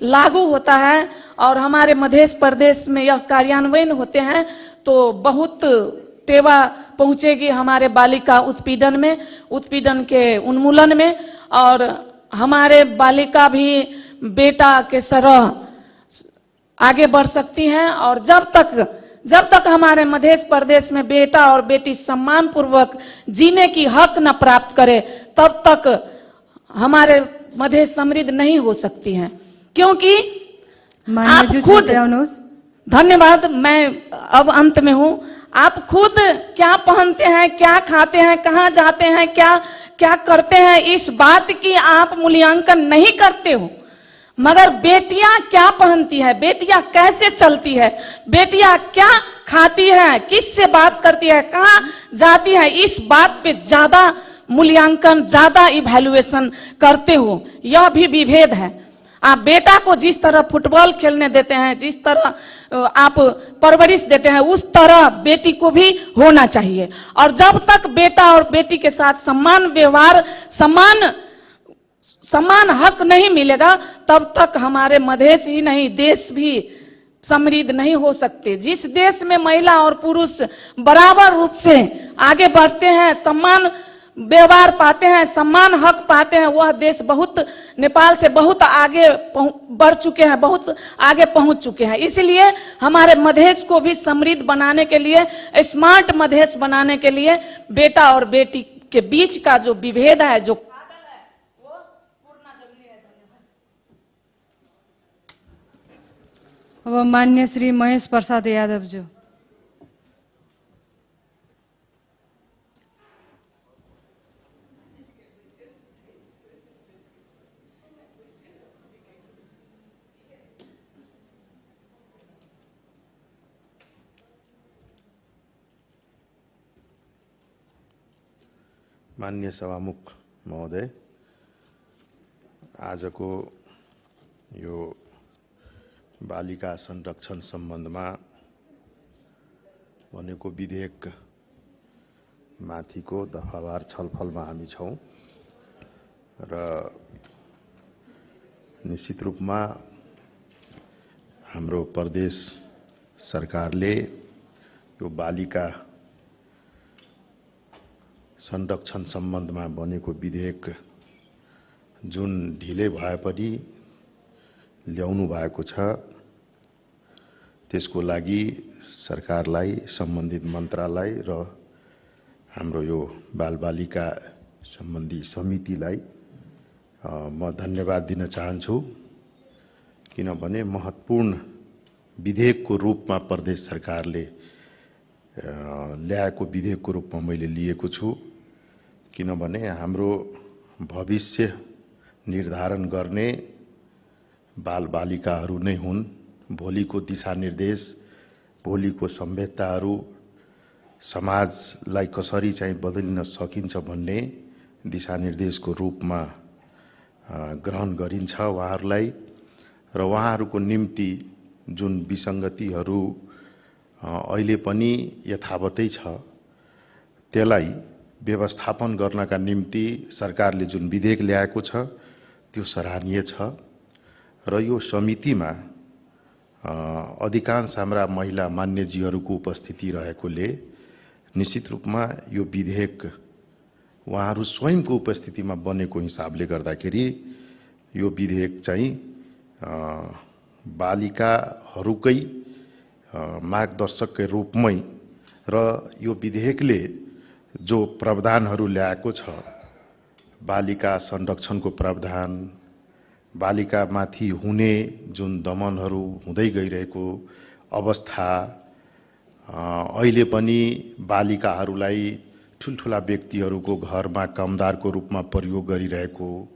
लागू होता है और हमारे मध्य प्रदेश में यह कार्यान्वयन होते हैं तो बहुत टेवा पहुंचेगी हमारे बालिका उत्पीड़न के उन्मूलन में, और हमारे बालिका भी बेटा के तरह आगे बढ़ सकती हैं। और जब तक हमारे मध्य प्रदेश में बेटा और बेटी सम्मान पूर्वक जीने की हक न प्राप्त करे, तब तक हमारे मध्य समृद्ध नहीं हो सकती हैं, क्योंकि आप खुद, धन्यवाद, मैं अब अंत में हूं, आप खुद क्या पहनते हैं, क्या खाते हैं, कहां जाते हैं, क्या करते हैं, इस बात की आप मूल्यांकन नहीं करते हो, मगर बेटियां क्या पहनती है, बेटियां कैसे चलती है, बेटियां क्या खाती है, किससे बात करती है, कहां जाती है, इस बात पे ज्यादा मूल्यांकन, ज्यादा इवैल्यूएशन करते हो। यह भी विभेद है। आप बेटा को जिस तरह फुटबॉल खेलने देते हैं, जिस तरह आप परवरिश देते हैं, उस तरह बेटी को भी होना चाहिए। और जब तक बेटा और बेटी के साथ समान व्यवहार, समान हक नहीं मिलेगा, तब तक हमारे मधेश ही नहीं, देश भी समृद्ध नहीं हो सकते। जिस देश में महिला और पुरुष बराबर रूप से आगे बढ़ते हैं, समान व्यवहार पाते हैं, समान हक पाते हैं, वह देश नेपाल से बहुत आगे बढ़ चुके हैं, बहुत आगे पहुंच चुके हैं। इसलिए हमारे मधेश को भी समृद्ध बनाने के लिए, स्मार्ट मधेश बनाने के लिए बेटा और बेटी के बीच का जो विभेद है, जो अब मान्य श्री महेश प्रसाद यादव जी। मान्य सभामुख महोदय, आजको यो बालिका संरक्षण सम्बन्धमा भनेको विधेयक माथिको दफावार छलफलमा हामी छौं र निश्चित रूपमा हाम्रो प्रदेश सरकारले यो बालिका संरक्षण सम्बन्धमा बनेको विधेयक जुन ढिलै भए पनि ल्याउनु भएको छ, त्यसको लागि सरकारलाई, सम्बन्धित मन्त्रालय र हाम्रो यो बालबालिका सम्बन्धी समितिलाई म धन्यवाद दिन चाहन्छु। किनभने महत्त्वपूर्ण विधेयकको रूपमा प्रदेश सरकारले ल्याएको विधेयकको रूपमा मैले लिएको छु। किनभने हाम्रो भविष्य निर्धारण गर्ने बालबालिकाहरू नै हुन्। भोलिको दिशानिर्देश, भोलिको सभ्यताहरू, समाजलाई कसरी चाहिँ बदलिन सकिन्छ भन्ने दिशानिर्देशको रूपमा ग्रहण गरिन्छ उहाँहरूलाई, र उहाँहरूको निम्ति जुन विसङ्गतिहरू अहिले पनि यथावतै छ, त्यसलाई व्यवस्थापन गर्नका निम्ति सरकारले जुन विधेयक ल्याएको छ त्यो सराहनीय छ। र यो समितिमा अधिकांश हाम्रा महिला मान्यजीहरूको उपस्थिति रहेकोले निश्चित रूपमा यो विधेयक उहाँहरू स्वयंको उपस्थितिमा बनेको हिसाबले गर्दाखेरि यो विधेयक चाहिँ बालिकाहरूकै मार्गदर्शककै रूपमै, र यो विधेयकले जो प्रावधानहरू ल्याएको छ, बालिका संरक्षणको प्रावधान, बालिकामाथि हुने जुन दमनहरू हुँदै गइरहेको अवस्था, अहिले पनि बालिकाहरूलाई ठुल्ठुला व्यक्तिहरूको घरमा कामदारको रूपमा प्रयोग गरिरहेको,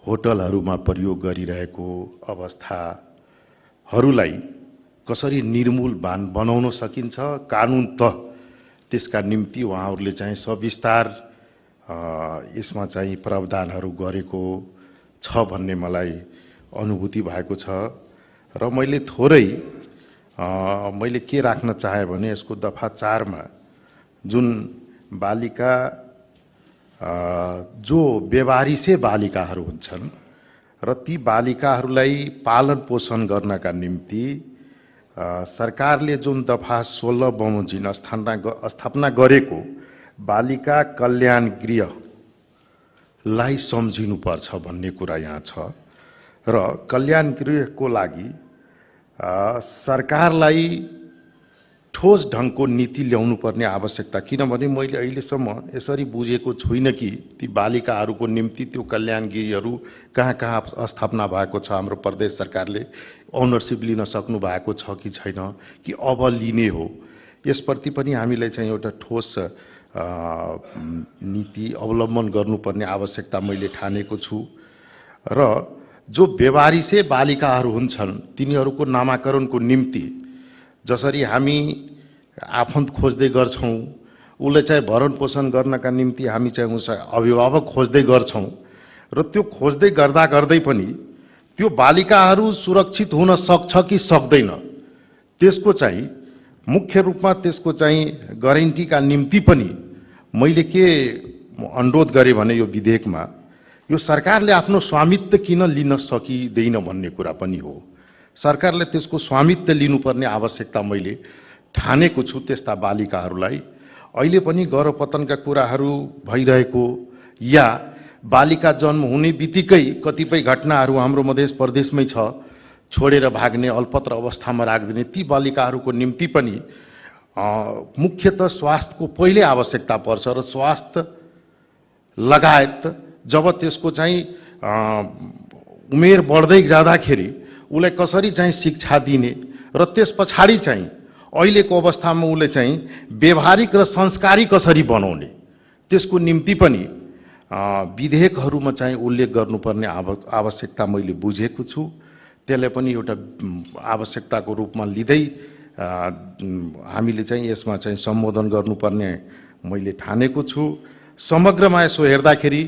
होटलहरूमा प्रयोग गरिरहेको अवस्थाहरूलाई कसरी निर्मूल बनाउन सकिन्छ, कानुन त त्यसका निम्ति उहाँहरूले चाहिँ सविस्तार यसमा चाहिँ प्रावधानहरू गरेको छ भन्ने मलाई अनुभूति भएको छ। र मैले थोरै मैले के राख्न चाहे भने यसको दफा 4 मा जुन बालिका जो व्यवहारिसे बालिकाहरू हुन्छन्, र ती बालिकाहरूलाई पालन पोषण गर्नका निम्ति सरकारले जुन दफा 16 बमोजिम स्थापना गरेको बालिका कल्याण गृहलाई सम्झिनुपर्छ भन्ने कुरा यहाँ छ र कल्याण गृहको लागि सरकारलाई ठोस ढङ्गको नीति ल्याउनु पर्ने आवश्यकता, किनभने मैले अहिलेसम्म यसरी बुझेको छुइनँ कि ती बालिकाहरूको निम्ति त्यो कल्याण गृहहरू कहाँ कहाँ स्थापना भएको छ, हाम्रो प्रदेश सरकारले ओनरसिप लिन सक्नु भएको छ कि छैन, कि अब लिने हो, यसप्रति पनि हामीलाई चाहिँ एउटा ठोस नीति अवलम्बन गर्नुपर्ने आवश्यकता मैले ठानेको छु। र जो बेवारिसे बालिकाहरू हुन्छन् तिनीहरूको नामाकरणको निम्ति जसरी हामी आफन्त खोज्दै गर्छौँ, उसले चाहिँ भरण पोषण गर्नका निम्ति हामी चाहिँ उस अभिभावक खोज्दै गर्छौँ र त्यो खोज्दै गर्दा गर्दै पनि त्यो बालिकाहरू सुरक्षित हुन सक्छ कि सक्दैन, त्यसको चाहिँ मुख्य रूपमा त्यसको चाहिँ ग्यारेन्टीका निम्ति पनि मैले के अनुरोध गरेँ भने यो विधेयकमा यो सरकारले आफ्नो स्वामित्व किन लिन सकिँदैन भन्ने कुरा पनि हो। सरकारले त्यसको स्वामित्व लिनुपर्ने आवश्यकता मैले ठानेको छु। त्यस्ता बालिकाहरूलाई अहिले पनि गर्भपतनका कुराहरू भइरहेको या बालिका जन्म हुने बित्तिकै कतिपय घटनाहरू हाम्रो मध्य प्रदेशमै छ, छोडेर भाग्ने, अल्पत्र अवस्थामा राखिदिने, ती बालिकाहरूको निम्ति पनि मुख्यतः स्वास्थ्यको पहिले आवश्यकता पर्छ र स्वास्थ्य लगायत जब त्यसको चाहिँ उमेर बढ्दै जाँदाखेरि उसलाई कसरी चाहिँ शिक्षा दिने र त्यस पछाडि चाहिँ अहिलेको अवस्थामा उसले चाहिँ व्यवहारिक र संस्कारी कसरी बनाउने, त्यसको निम्ति पनि विधेयकहरूमा चाहिँ उल्लेख गर्नुपर्ने आवश्यकता मैले बुझेको छु। त्यसलाई पनि एउटा आवश्यकताको रूपमा लिँदै हामीले चाहिँ यसमा चाहिँ सम्बोधन गर्नुपर्ने मैले ठानेको छु। समग्रमा यसो हेर्दाखेरि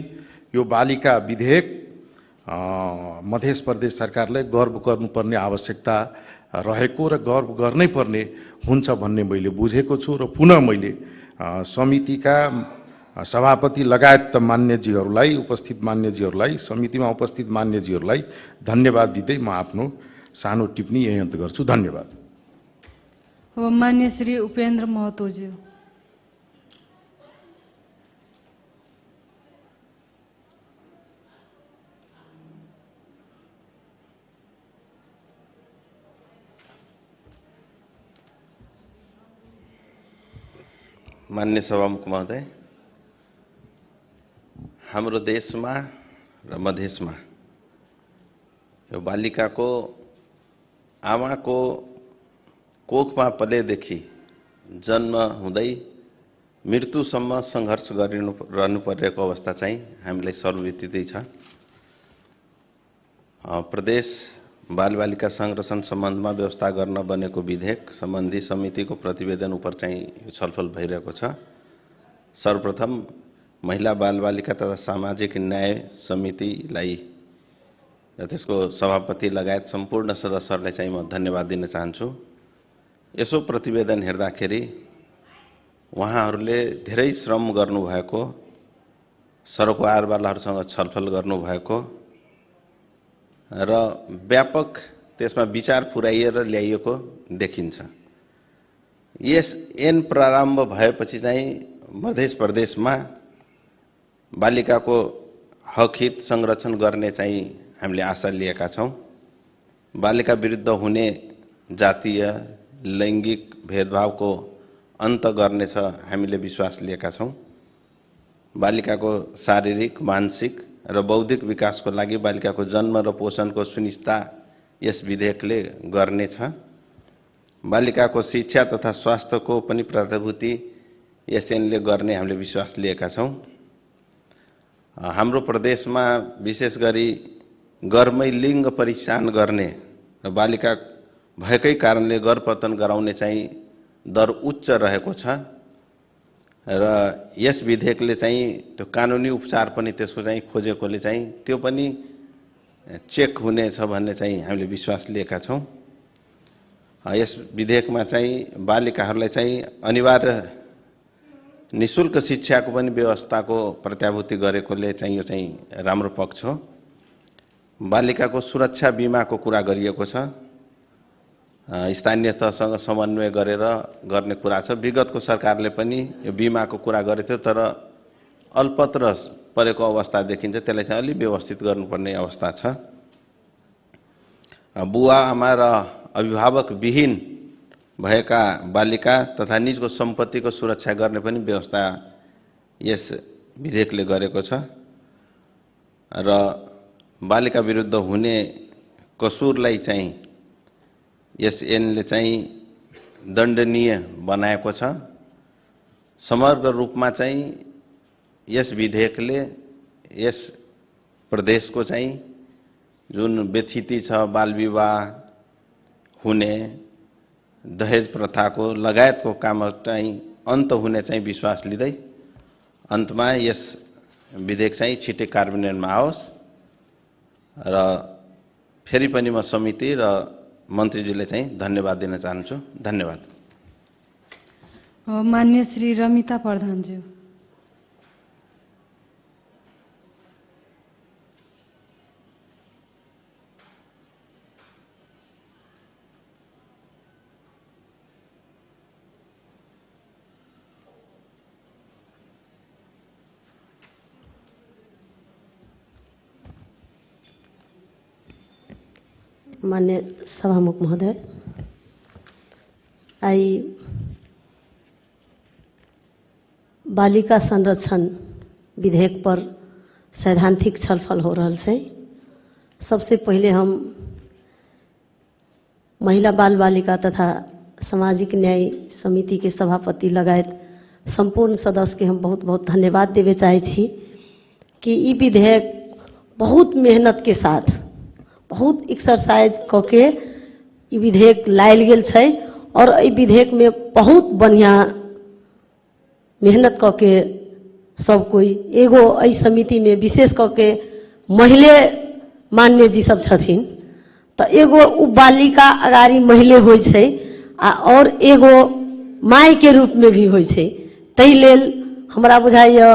यो बालिका विधेयक मध्य प्रदेश सरकारलाई गर्व गर्नुपर्ने आवश्यकता रहेको र गर्व गर्नै पर्ने हुन्छ भन्ने मैले बुझेको छु र पुनः मैले समितिका सभापति लगायत मान्यजीहरूलाई, उपस्थित मान्यजीहरूलाई, समितिमा उपस्थित मान्यजीहरूलाई धन्यवाद दिँदै म आफ्नो सानो टिप्पणी यही अन्त गर्छु। धन्यवाद। हो मान्य श्री उपेन्द्र महतोज्यू। मान्य सभामुख महोदय, हाम्रो देशमा र मधेसमा यो बालिकाको आमाको कोखमा पलेदेखि जन्म हुँदै मृत्युसम्म सङ्घर्ष गरिरहनु परेको अवस्था चाहिँ हामीलाई सर्वविदितै छ। प्रदेश बालबालिका संरक्षण सम्बन्धमा व्यवस्था गर्न बनेको विधेयक सम्बन्धी समितिको प्रतिवेदन उपर चाहिँ छलफल भइरहेको छ। सर्वप्रथम महिला बालबालिका तथा सामाजिक न्याय समितिलाई र त्यसको सभापति लगायत सम्पूर्ण सदस्यहरूलाई चाहिँ म धन्यवाद दिन चाहन्छु। यसो प्रतिवेदन हेर्दाखेरि उहाँहरूले धेरै श्रम गर्नुभएको, सरोकारवालाहरूसँग छलफल गर्नुभएको र व्यापक त्यसमा विचार पुर्याइएर ल्याइएको देखिन्छ। यस ऐन प्रारम्भ भएपछि चाहिँ मध्य प्रदेशमा बालिकाको हक हित संरक्षण गर्ने चाहिँ हामीले आशा लिएका छौँ। बालिका विरुद्ध हुने जातीय लैङ्गिक भेदभावको अन्त गर्नेछ हामीले विश्वास लिएका छौँ। बालिकाको शारीरिक, मानसिक र बौद्धिक विकासको लागि बालिकाको जन्म र पोषणको सुनिश्चितता यस विधेयकले गर्नेछ। बालिकाको शिक्षा तथा स्वास्थ्यको पनि प्राथमिकता यस ऐनले गर्ने हामीले विश्वास लिएका छौँ। हाम्रो प्रदेशमा विशेष गरी घरमै लिङ्ग परीक्षण गर्ने र बालिका भएकै कारणले गर्भपतन गराउने चाहिँ दर उच्च रहेको छ र यस विधेयकले चाहिँ त्यो कानुनी उपचार पनि त्यसको चाहिँ खोजेकोले चाहिँ त्यो पनि चेक हुनेछ भन्ने चाहिँ हामीले विश्वास लिएका छौँ। यस विधेयकमा चाहिँ बालिकाहरूलाई चाहिँ अनिवार्य निःशुल्क शिक्षाको पनि व्यवस्थाको प्रत्याभूति गरेकोले चाहिँ यो चाहिँ राम्रो पक्ष हो। बालिकाको सुरक्षा बीमाको कुरा गरिएको छ। स्थानीय तहसँग समन्वय गरेर गर्ने कुरा छ। विगतको सरकारले पनि यो बीमाको कुरा गरेको थियो, तर अल्पत्र परेको अवस्था देखिन्छ। त्यसलाई चाहिँ अलि व्यवस्थित गर्नुपर्ने अवस्था छ। बुवा आमा र अभिभावक विहीन भएका बालिका तथा निजको सम्पत्तिको सुरक्षा गर्ने पनि व्यवस्था यस विधेयकले गरेको छ र बालिका विरुद्ध हुने कसुरलाई चाहिँ यस ऐनले चाहिँ दण्डनीय बनाएको छ। समग्र रूपमा चाहिँ यस विधेयकले यस प्रदेशको चाहिँ जुन व्यथिति छ, बाल विवाह हुने, दहेज प्रथाको लगायतको काम चाहिँ अन्त हुने चाहिँ विश्वास लिँदै अन्तमा यस विधेयक चाहिँ छिटै कार्यान्वयनमा आओस् र फेरि पनि म समिति र मन्त्रीजीले चाहिँ धन्यवाद दिन चाहन्छु। धन्यवाद। मान्य श्री रमिता प्रधानज्यू। मान्य सभामुख महोदय, आई बालिका संरक्षण विधेयक पर सैद्धांतिक छलफल हो रहा है। सबसे पहले हम महिला बाल बालिका तथा सामाजिक न्याय समिति के सभापति लगायत संपूर्ण सदस्य के हम बहुत बहुत धन्यवाद देवे चाहे छी कि ई विधेयक बहुत मेहनत के साथ, बहुत एक्सरसाइज करके ई विधेयक लायल गेल छै और ई विधेयक में बहुत बढ़िया मेहनत करके सब कोई एगो ई समिति में विशेष करके महिले मान्य जी सब छथिन, तो एगो उ बालिका अगाड़ी महिले होय छै और एगो माय के रूप में भी होय छै। तै लेल हमरा बुझाइए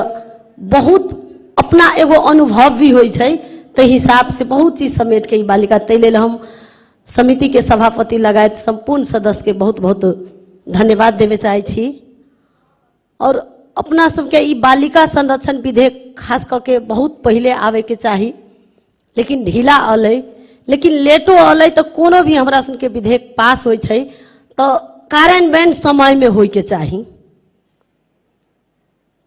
बहुत अपना एगो अनुभव भी होय छै। ते हिसाब से बहुत चीज समेट के बालिका, तै लेल हम समिति के सभापति लगायत संपूर्ण सदस्य के बहुत बहुत धन्यवाद देवे चाहे छी। और अपना सबके ई बालिका संरक्षण विधेयक खास करके बहुत पहले आवे के चाही, लेकिन ढीला अलै, लेकिन लेटो अलै तो कोनो भी हमरा सन के विधेयक पास होय छै तो कार्यान्वयन समय में होय के चाही,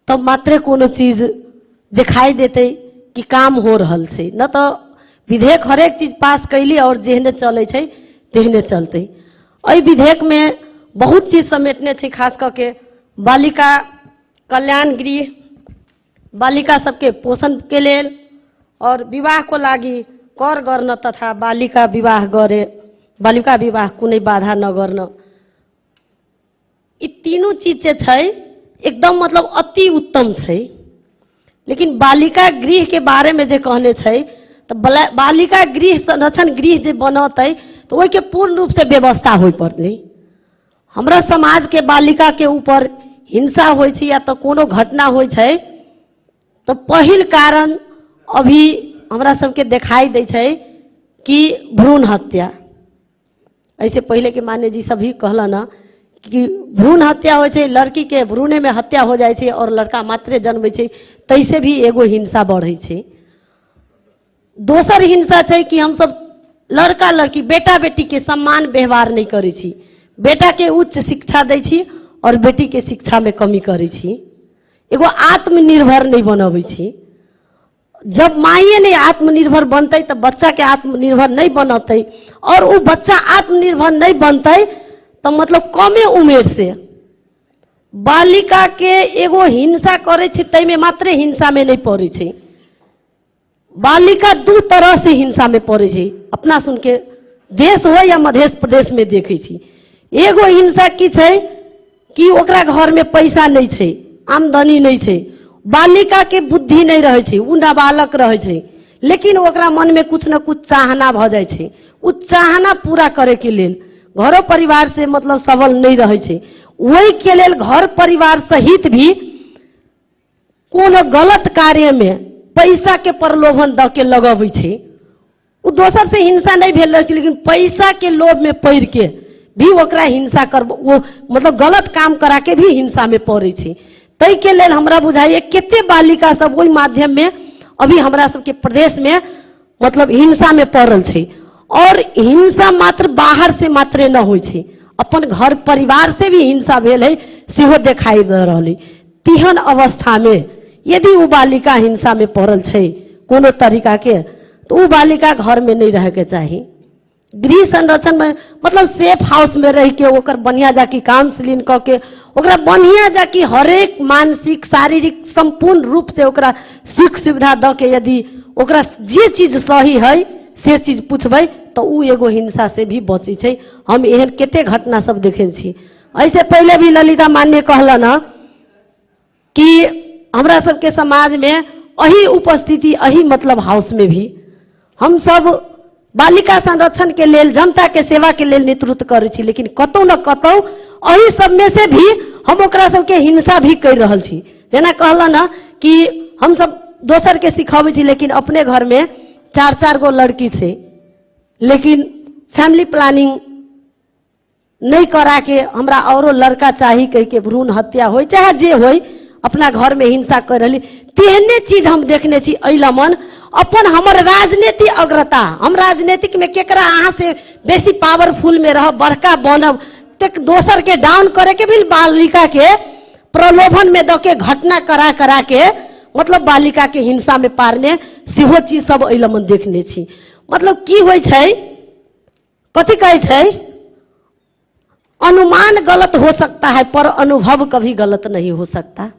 तब मात्र कोनो चीज दिखाई देते कि काम हो रहल छै। न तो विधेयक हर एक चीज पास कैली और जेहने चले छै तेहने चलते। एहि विधेयक में बहुत चीज समेटने छै, खास करके बालिका कल्याण गृह, बालिका सबके पोषण के लेल और विवाह को लागी कर गर्न तथा बालिका विवाह करे, बालिका विवाह कुनै बाधा न गर्न, ई तीनों चीज छै एकदम मतलब अति उत्तम छै। लेकिन बालिका गृह के बारे में जे कहने छै तो बालिका गृह संरक्षण गृह जे बनते तो वही के पूर्ण रूप से व्यवस्था हो पड़े। हमरा समाज के बालिका के ऊपर हिंसा हो या तो कोनो घटना हो तो पहिल कारण अभी हमरा सबके दिखाई दे छै कि भ्रूण हत्या। ऐसे पहले के मान्य जी सभी कहला ना कि भ्रूण हत्या हो छै, लड़की के भ्रूणे में हत्या हो जाए छै और लड़का मात्रे जन्मे छै, तैसे भी एगो हिंसा बढ़े छै। दोसर हिंसा छै कि हम सब लड़का लड़की बेटा बेटी के सम्मान व्यवहार नहीं करे छी, बेटा के उच्च शिक्षा दे छी और बेटी के शिक्षा में कमी करे छी, एगो आत्मनिर्भर नहीं बनबै छी। जब माइए नहीं आत्मनिर्भर बनते तो बच्चा के आत्मनिर्भर नहीं बनते और वो बच्चा आत्मनिर्भर नहीं बनते तो मतलब कमे उमेर से बालिका के एगो हिंसा करे छै, तै में मात्र हिंसा में नहीं पड़े छै। बालिका दू तरह से हिंसा में पड़े छै, अपना सुन के देश हो या मध्य प्रदेश में देखे छी। एगो हिंसा की छै कि ओकरा घर में पैसा नहीं छै, आमदनी नहीं छै, बालिका के बुद्धि नहीं रहे छै, उ नाबालक रहे छै, लेकिन ओकरा मन में कुछ न कुछ चाहना भ जाए छै। उ चाहना पूरा करे के लेल घरों परिवार से मतलब सबल नहीं रहे छै, वही के लेल घर परिवार सहित भी कोनो गलत कार्य में पैसा के प्रलोभन द के लगबै छै, वो दोसर से हिंसा नहीं भेल रहे, लेकिन पैसा के लोभ में पड़ के भी ओकरा हिंसा कर, वो मतलब गलत काम करा के भी हिंसा में पड़े छे। तई के लेल हमरा बुझाइए केते बालिका सब वही माध्यम में अभी हमरा सबके प्रदेश में मतलब हिंसा में पड़ल छे। और हिंसा मात्र बाहर से मात्र न होइ छे, अपन घर परिवार से भी हिंसा भेल है सेहो दिखाई दे रही। तिहन अवस्था में यदि वो बालिका हिंसा में पड़ल छे कोनो तरीका के, तो वो बालिका घर में नहीं रह के चाहिए। गृह संरक्षण में मतलब सेफ हाउस में रह के ओकर बढ़िया जाकि काउंसलिंग क के ओकरा बढ़िया जाकि हरेक मानसिक शारीरिक संपूर्ण रूप से ओकरा सुख सुविधा द के यदि ओकरा जे चीज सही है से चीज पूछबै तो उ एगो हिंसा से भी बची छे। हम एहन केते घटना सब देखे छी। ऐसे पहले भी ललिता मान्य कहला ना कि हमरा सबके समाज में अही उपस्थिति अही मतलब हाउस में भी हम सब बालिका संरक्षण के लेल जनता के सेवा के लेल नेतृत्व करे छी, लेकिन कतौ न कतौ अही सब में से भी हम ओकरा सबके हिंसा भी कर रहल छी। जेना कहला ना कि हम सब दोसर के सिखावे छी, लेकिन अपने घर में 4-4 गो लड़की छे, लेकिन फैमिली प्लानिंग नहीं करा के हमरा औरो लड़का चाहिए कह के भ्रूण हत्या हो चाहे जे हो अपना घर में हिंसा कर रही। तेहने चीज हम देखने छी। अइला मन अपन हमर राजनीति अग्रता, हम राजनीतिक में केकरा अहाँ से बेसी पावरफुल में रह बड़का बनब तक दोसर के डाउन करे के भी बालिका के प्रलोभन में द के घटना करा करा के मतलब बालिका के हिंसा में पारने सेहो चीज सब अइला मन देखने छी। मतलब की होय छै, कथी कहे छै, अनुमान गलत हो सकता है पर अनुभव कभी गलत नहीं हो सकता।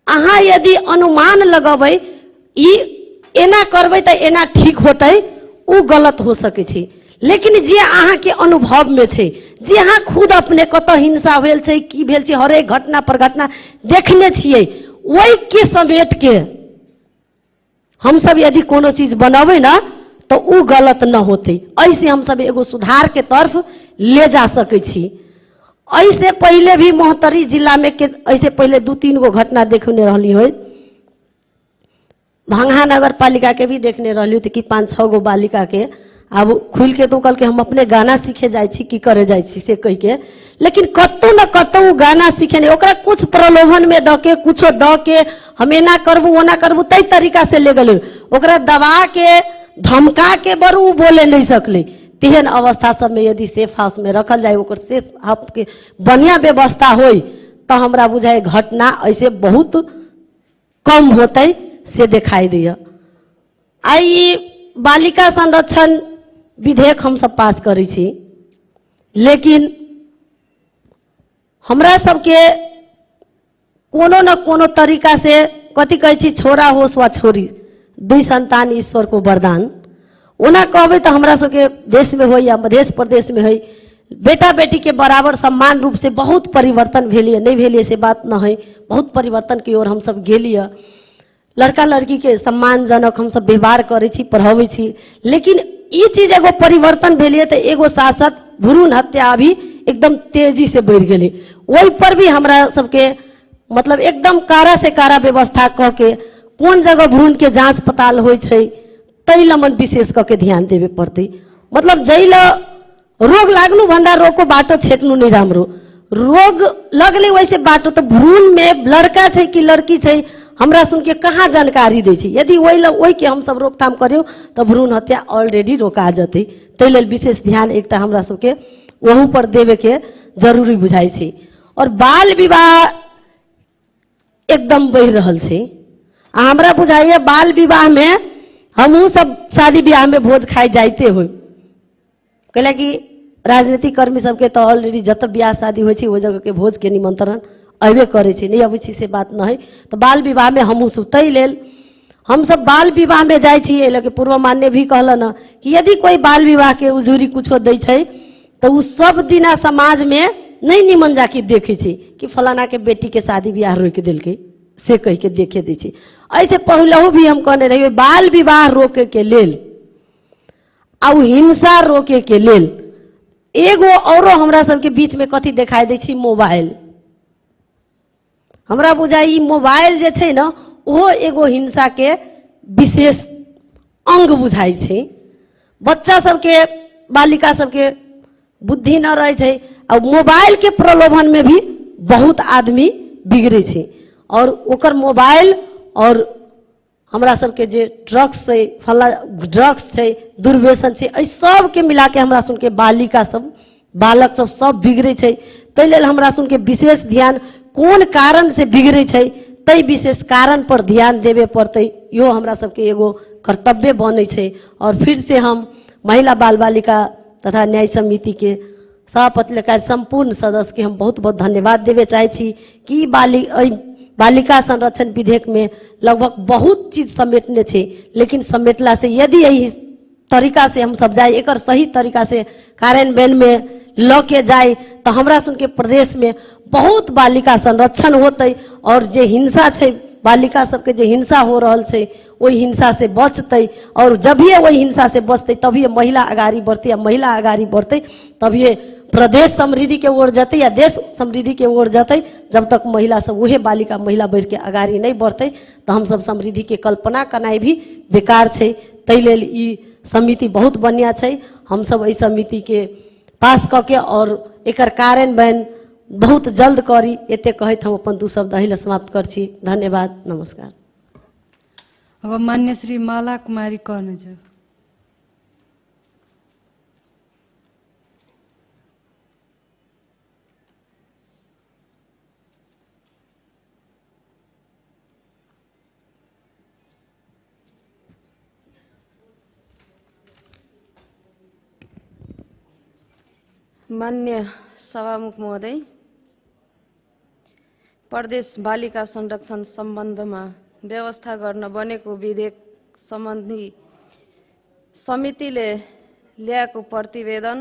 अहाँ यदि अनुमान लगबै ई एना करबै त एना ठीक होतै, उ गलत हो सके छै। लेकिन जे अहाँ के अनुभव में छै, जे अहाँ खुद अपने कत हिंसा भेल छै की भेल छै हरेक घटना पर घटना देखने छियै, वही के समेट के हम सब यदि कोनो चीज बनाबै ना तो उ गलत न होते। ऐसे हम सब एगो सुधार के तरफ ले जा सके छी। ऐसे पहले भी मोहतरी जिला में के ऐसे पहले 2-3 गो घटना देखने रहली हो। भंगहा नगर पालिका के भी देखने रहली थी कि 5-6 गो बालिका के अब खुल के तो कल के हम अपने गाना सीखे जाए छी की करे जाए छी से कह के, लेकिन कतौ न कतौ गाना सीखे नहीं, ओकरा कुछ प्रलोभन में द के कुछो द के हम एना करबू ओना करबू तई तरीका से ले गले, ओकरा दबा के धमका के बरू बोले नहीं सकले। तेहन अवस्था सब में यदि सेफ हाउस में रखल जाए, ओकर सेफ हाउस के बढ़िया व्यवस्था होई तो हमरा बुझाए घटना ऐसे बहुत कम होते से दिखाई दिया। आई बालिका संरक्षण विधेयक हम सब पास करी छी, लेकिन हमरा सबके कोनो न कोनो तरीका से कथी कहे छी, छोरा हो वा छोरी 2 संतान ईश्वर को वरदान ओना कहबे तो हमरा सबके देश में हो या मध्य प्रदेश में हो बेटा बेटी के बराबर समान रूप से बहुत परिवर्तन भेलिए, नहीं भेलिए से बात न है, बहुत परिवर्तन की ओर हम सब गेलिए। लड़का लड़की के सम्मानजनक हम सब व्यवहार करे छी, पढ़ावे छी, लेकिन ई चीज एगो परिवर्तन भेलिए तो एगो साथ साथ भ्रूण हत्या भी एकदम तेजी से बढ़ गई। वही पर भी हमरा सबके मतलब एकदम कारा से कारा व्यवस्था कह के कौन जगह भ्रूण के जांच पड़ताल होय छै तै लमन विशेष करके ध्यान देवे पड़ते। मतलब जैल रोग लागलू भंडा रोग को बाटो छेकनू नहीं रामरो, रोग लगले वैसे बाटो तो भ्रूण में लड़का छै कि लड़की छै हमरा सुन के कहाँ जानकारी दे छी। यदि वही के हम सब रोकथाम करियो तो भ्रूण हत्या ऑलरेडी रोका जते। तै लेल विशेष ध्यान एकटा हमरा सबके वहू पर देवे के जरूरी बुझाई छै। और बाल विवाह एकदम बढ़ रहल छै। हमरा बुझाइए बाल विवाह में हमहू सब शादी ब्याह में भोज खाए जाते हो, कैला कि राजनीतिक कर्मी सबके तो ऑलरेडी जत ब्याह शादी हो वो जगह के भोज के निमंत्रण अबे करे छी, नहीं अबै छी से बात न है। तो बाल विवाह में हमहू सब तै लेल हम सब बाल विवाह में जाए छी। लेकिन पूर्व मान्य भी कहला ना कि यदि कोई बाल विवाह के उजूरी कुछो दै छै तो उ सब दिना समाज में नहीं निमन जाके देखे छी कि फलाना के बेटी के शादी ब्याह रोक देलकै से कह के देखे दै छी। ऐसे पहलहू भी हम कहने रही बाल विवाह रोके के लेल आ हिंसा रोके के लेल एगो औरो हमरा सबके बीच में कथी दिखाई दै छी, मोबाइल। हमरा बुझाई मोबाइल जे छै ना ओहो एगो हिंसा के विशेष अंग बुझाइ छै। बच्चा सबके बालिका सबके बुद्धि न रहे छै और मोबाइल के प्रलोभन में भी बहुत आदमी बिगड़े छै और ओकर मोबाइल और हमरा सबके जे ड्रग्स छै फला ड्रग्स छै दुर्व्यसन छै एहि सब के मिला के हमरा सुन के बालिका सब बालक सब बिगड़े छै। तै लेल हमरा सुन के विशेष ध्यान कोन कारण से बिगड़े छै तै विशेष कारण पर ध्यान देवे पड़ते। यो हमरा सबके एगो कर्तव्य बने छै। और फिर से हम महिला बाल बालिका तथा न्याय समिति के सभापति लेकर संपूर्ण सदस्य के हम बहुत बहुत धन्यवाद देवे चाहे छी कि बालिका संरक्षण विधेयक में लगभग बहुत चीज समेटने छे, लेकिन समेटला से यदि यही तरीका से हम सब जाए एक सही तरीका से कार्यान्वयन में ल के जाए तो हमरा सुन के प्रदेश में बहुत बालिका संरक्षण होते और जे हिंसा छे बालिका सबके जे हिंसा हो रहल छे वही हिंसा से बचते और जब भी वही हिंसा से बचते तभी महिला आगाड़ी बढ़ते या महिला आगाड़ी बढ़ते तभी प्रदेश समृद्धि के ओर जाते या देश समृद्धि के ओर जाते। जब तक महिला सब वही बालिका महिला बढ़ के आगाड़ी नहीं बढ़ते तो हम सब समृद्धि के कल्पना करना भी बेकार छे। तै लेल ई समिति बहुत बढ़िया छे। हम सब इस समिति के पास करके और एकर कार्यान्वयन बहुत जल्द करी एते कहत हम अपन दू शब्द एहि समाप्त कर छी। धन्यवाद, नमस्कार। अब मान्य श्री माला कुमारी कर्णज्यू। मान्य सभामुख महोदय, प्रदेश बालिका संरक्षण सम्बन्धमा व्यवस्था गर्न बनेको विधेयक सम्बन्धी समितिले ल्याएको प्रतिवेदन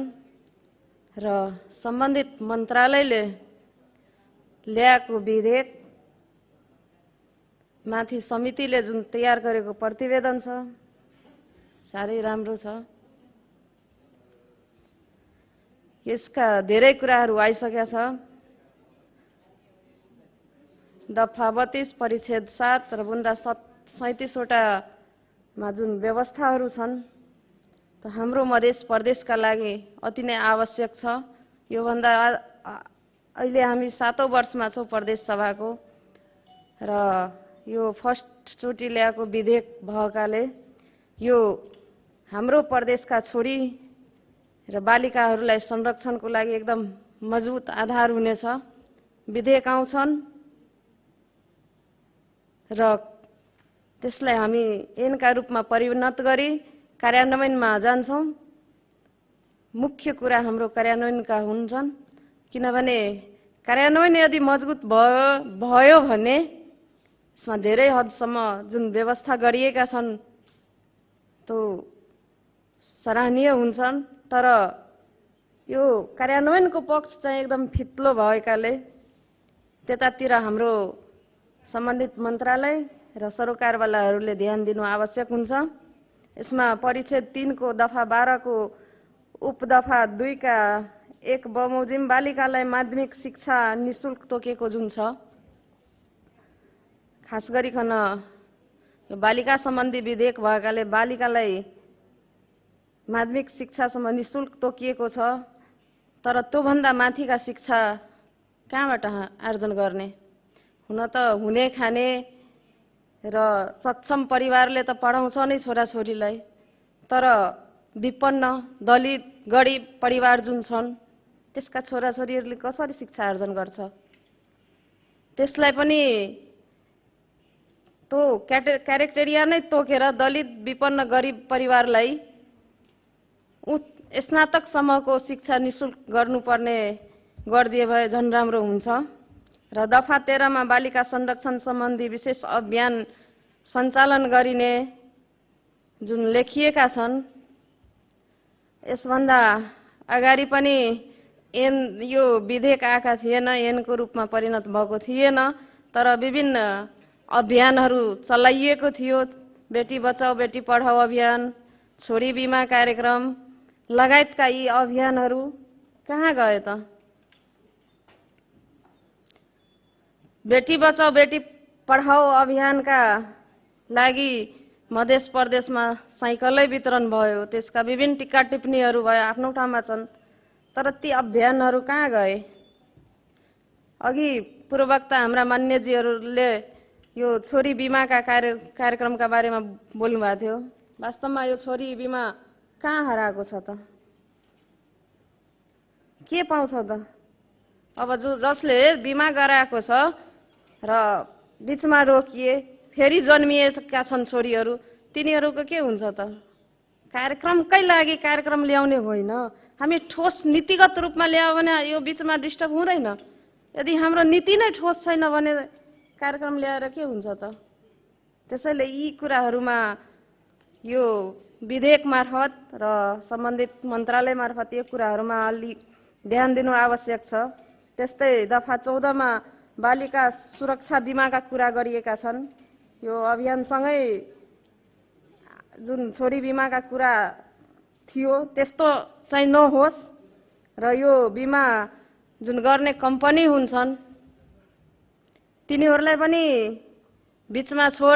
र सम्बन्धित मन्त्रालयले ल्याएको विधेयक माथि समितिले जुन तयार गरेको प्रतिवेदन छ साह्रै राम्रो छ। यसका धेरै कुराहरू आइसकेका छ। दफा 32 परिच्छेद 7 र बुन्दा 37 वटामा जुन व्यवस्थाहरू छन् त हाम्रो मधेस प्रदेशका लागि अति नै आवश्यक छ। यो भन्दा अहिले हामी 7औं वर्षमा छौं प्रदेश सभाको र यो फर्स्ट चोटि ल्याएको विधेयक भएकाले यो हाम्रो प्रदेशका छोरी र बालिकाहरूलाई संरक्षणको लागि एकदम मजबुत आधार हुनेछ। विधेयक आउँछन् र त्यसलाई हामी ऐनका रूपमा परिणत गरी कार्यान्वयनमा जान्छौं। मुख्य कुरा हाम्रो कार्यान्वयनका हुन्छन्, किनभने कार्यान्वयन यदि मजबुत भयो भने यसमा धेरै हदसम्म जुन व्यवस्था गरिएका छन् त्यो सराहनीय हुन्छन्। तर यो कार्यान्वयनको पक्ष चाहिँ एकदम फित्लो भएकाले त्यतातिर हाम्रो सम्बन्धित मन्त्रालय र सरकारवालाहरूले ध्यान दिनु आवश्यक हुन्छ। यसमा परिच्छेद 3 को दफा 12 को उपदफा 2 का 1 बमोजिम बालिकालाई माध्यमिक शिक्षा निशुल्क तोकेको जुन छ, खास गरिकन यो बालिका सम्बन्धी विधेयक भएकाले बालिकालाई माध्यमिक शिक्षासम्म निशुल्क तोकिएको छ। तर त्योभन्दा माथिका शिक्षा कहाँबाट आर्जन गर्ने? हुन त हुने खाने र सक्षम परिवारले त पढाउँछ नै छोराछोरीलाई, तर विपन्न दलित गरिब परिवार जुन छन् त्यसका छोराछोरीहरूले कसरी शिक्षा आर्जन गर्छ? त्यसलाई पनि त्यो क्यारेक्टेरिया नै तोकेर दलित विपन्न गरिब परिवारलाई स्नातकसम्मको शिक्षा निशुल्क गर्नुपर्ने गरिदिए भए झन् राम्रो हुन्छ। र दफा 13 मा बालिका संरक्षण सम्बन्धी विशेष अभियान सञ्चालन गरिने जुन लेखिएका छन्, यसभन्दा अगाडि पनि यो विधेयक आएका थिएन, ऐनको रूपमा परिणत भएको थिएन, तर विभिन्न अभियानहरू चलाइएको थियो। बेटी बचाओ बेटी पढाओ अभियान, छोरी बिमा कार्यक्रम लगायतका यी अभियानहरू कहाँ गए त? बेटी बचाओ बेटी पढाओ अभियानका लागि मधेस प्रदेशमा साइकलै वितरण भयो, त्यसका विभिन्न टिक्का टिप्पणीहरू भयो, आफ्नो ठाउँमा छन्, तर ती अभियानहरू कहाँ गए? अघि पूर्ववक्ता हाम्रा मान्यजीहरूले यो छोरी बिमाका कार्यक्रमका बारेमा बोल्नुभएको थियो। वास्तवमा यो छोरी बिमा कहाँ हराएको छ त? के पाउँछ त? अब जसले बिमा गराएको छ र बिचमा रोकिए फेरि जन्मिएका छन् छोरीहरू, तिनीहरूको के हुन्छ त? कार्यक्रमकै लागि कार्यक्रम ल्याउने होइन, हामी ठोस नीतिगत रूपमा ल्यायो भने यो बिचमा डिस्टर्ब हुँदैन। यदि हाम्रो नीति नै ठोस छैन भने कार्यक्रम ल्याएर के हुन्छ त? त्यसैले यी कुराहरूमा यो विधेयक मार्फत र सम्बन्धित मन्त्रालय मार्फत यो कुराहरूमा अलि ध्यान दिनु आवश्यक छ। त्यस्तै दफा 14 मा बालिका सुरक्षा बिमाका कुरा गरिएका छन्। यो अभियानसँगै जुन छोरी बिमाका कुरा थियो त्यस्तो चाहिँ नहोस् र यो बिमा जुन गर्ने कम्पनी हुन्छन् तिनीहरूलाई पनि बिचमा छोड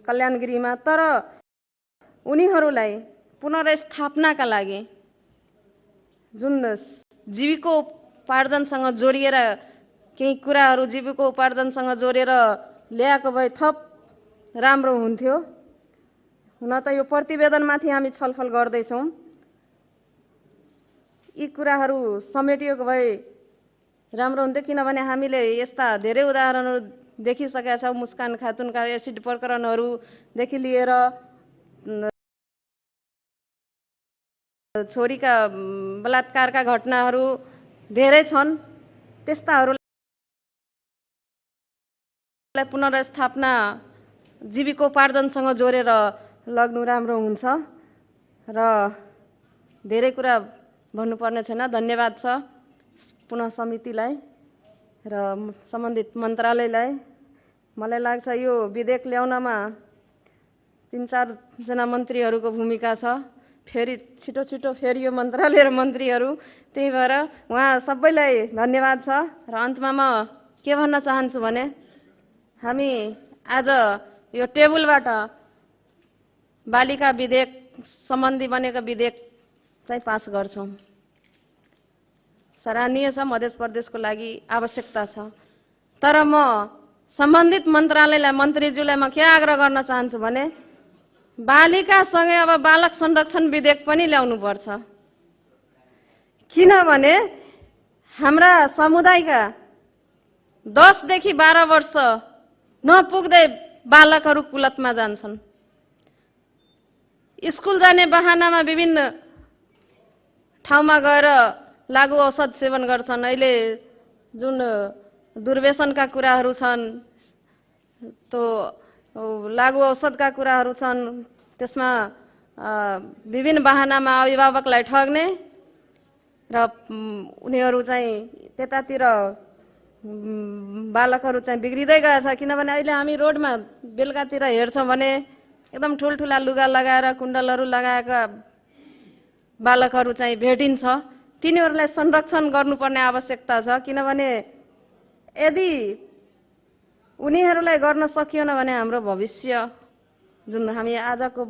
कल्याणगिरीमा, तर उनीहरूलाई पुनर्स्थापनाका लागि जुन जीविकोपार्जनसँग जोडिएर केही कुराहरू जीविकोपार्जनसँग जोडेर ल्याएको भए थप राम्रो हुन्थ्यो। हुन त यो प्रतिवेदनमाथि हामी छलफल गर्दैछौँ। यी कुराहरू समेटिएको भए राम्रो हुन्थ्यो, किनभने हामीले यस्ता धेरै उदाहरणहरू देखिसकेका छौँ। मुस्कान खातुनका एसिड प्रकरणहरूदेखि लिएर छोरीका बलात्कारका घटनाहरू धेरै छन्। त्यस्ताहरूलाई पुनर्स्थापना जीविकोपार्जनसँग जोडेर लग्नु राम्रो हुन्छ र धेरै कुरा भन्नुपर्ने छैन। धन्यवाद छ पुनः समितिलाई र सम्बन्धित मन्त्रालयलाई। मलाई लाग्छ यो विधेयक ल्याउनमा 3-4 जना मन्त्रीहरूको भूमिका छ। फेरि छिटो छिटो फेरि यो मन्त्रालय र मन्त्रीहरू, त्यही भएर उहाँ सबैलाई धन्यवाद छ। र अन्तमा म के भन्न चाहन्छु भने हामी आज यो टेबलबाट बालिका विधेयक सम्बन्धी बनेको विधेयक चाहिँ पास गर्छौँ। सराहनीय छ, मध्य प्रदेशको लागि आवश्यकता छ। तर म सम्बन्धित मन्त्रालयलाई, मन्त्रीज्यूलाई म के आग्रह गर्न चाहन्छु भने बालिकासँगै अब बालक संरक्षण विधेयक पनि ल्याउनु पर्छ। किनभने हाम्रा समुदायका 10 देखि 12 वर्ष नपुग्दै बालकहरू कुलतमा जान्छन्। स्कुल जाने बहानामा विभिन्न ठाउँमा गएर लागु औषध सेवन गर्छन्। अहिले जुन दुर्व्यसनका कुराहरू छन्, त्यो लागु औषधका कुराहरू छन्, त्यसमा विभिन्न बहानामा अभिभावकलाई ठग्ने र उनीहरू चाहिँ त्यतातिर बालकहरू चाहिँ बिग्रिँदै गएछ। किनभने अहिले हामी रोडमा बेलुकातिर हेर्छौँ भने एकदम ठुल्ठुला लुगा लगाएर कुण्डलहरू लगाएका बालकहरू चाहिँ भेटिन्छ। तिनीहरूलाई संरक्षण गर्नुपर्ने आवश्यकता छ। किनभने यदि उनीहरूलाई गर्न सकिएन भने हाम्रो भविष्य जुन हामी आजको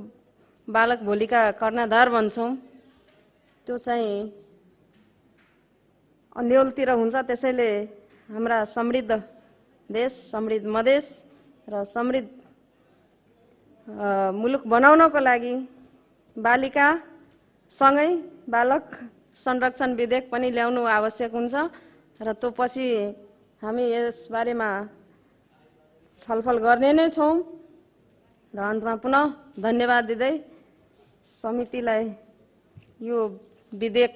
बालक भोलिका कर्णधार बन्छौँ त्यो चाहिँ अन्यलतिर हुन्छ। त्यसैले हाम्रा समृद्ध देश, समृद्ध मधेस र समृद्ध मुलुक बनाउनको लागि बालिका सँगै बालक संरक्षण विधेयक पनि ल्याउनु आवश्यक हुन्छ र त्यो पछि हामी यस बारेमा छलफल गर्ने नै छौँ। र अन्तमा पुनः धन्यवाद दिँदै समितिलाई यो विधेयक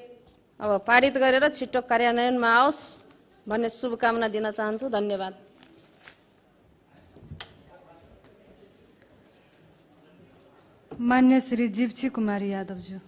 अब पारित गरेर छिटो कार्यान्वयनमा आओस् भन्ने शुभकामना दिन चाहन्छु। धन्यवाद। मान्य श्री जीवछी कुमारी यादवज्यू।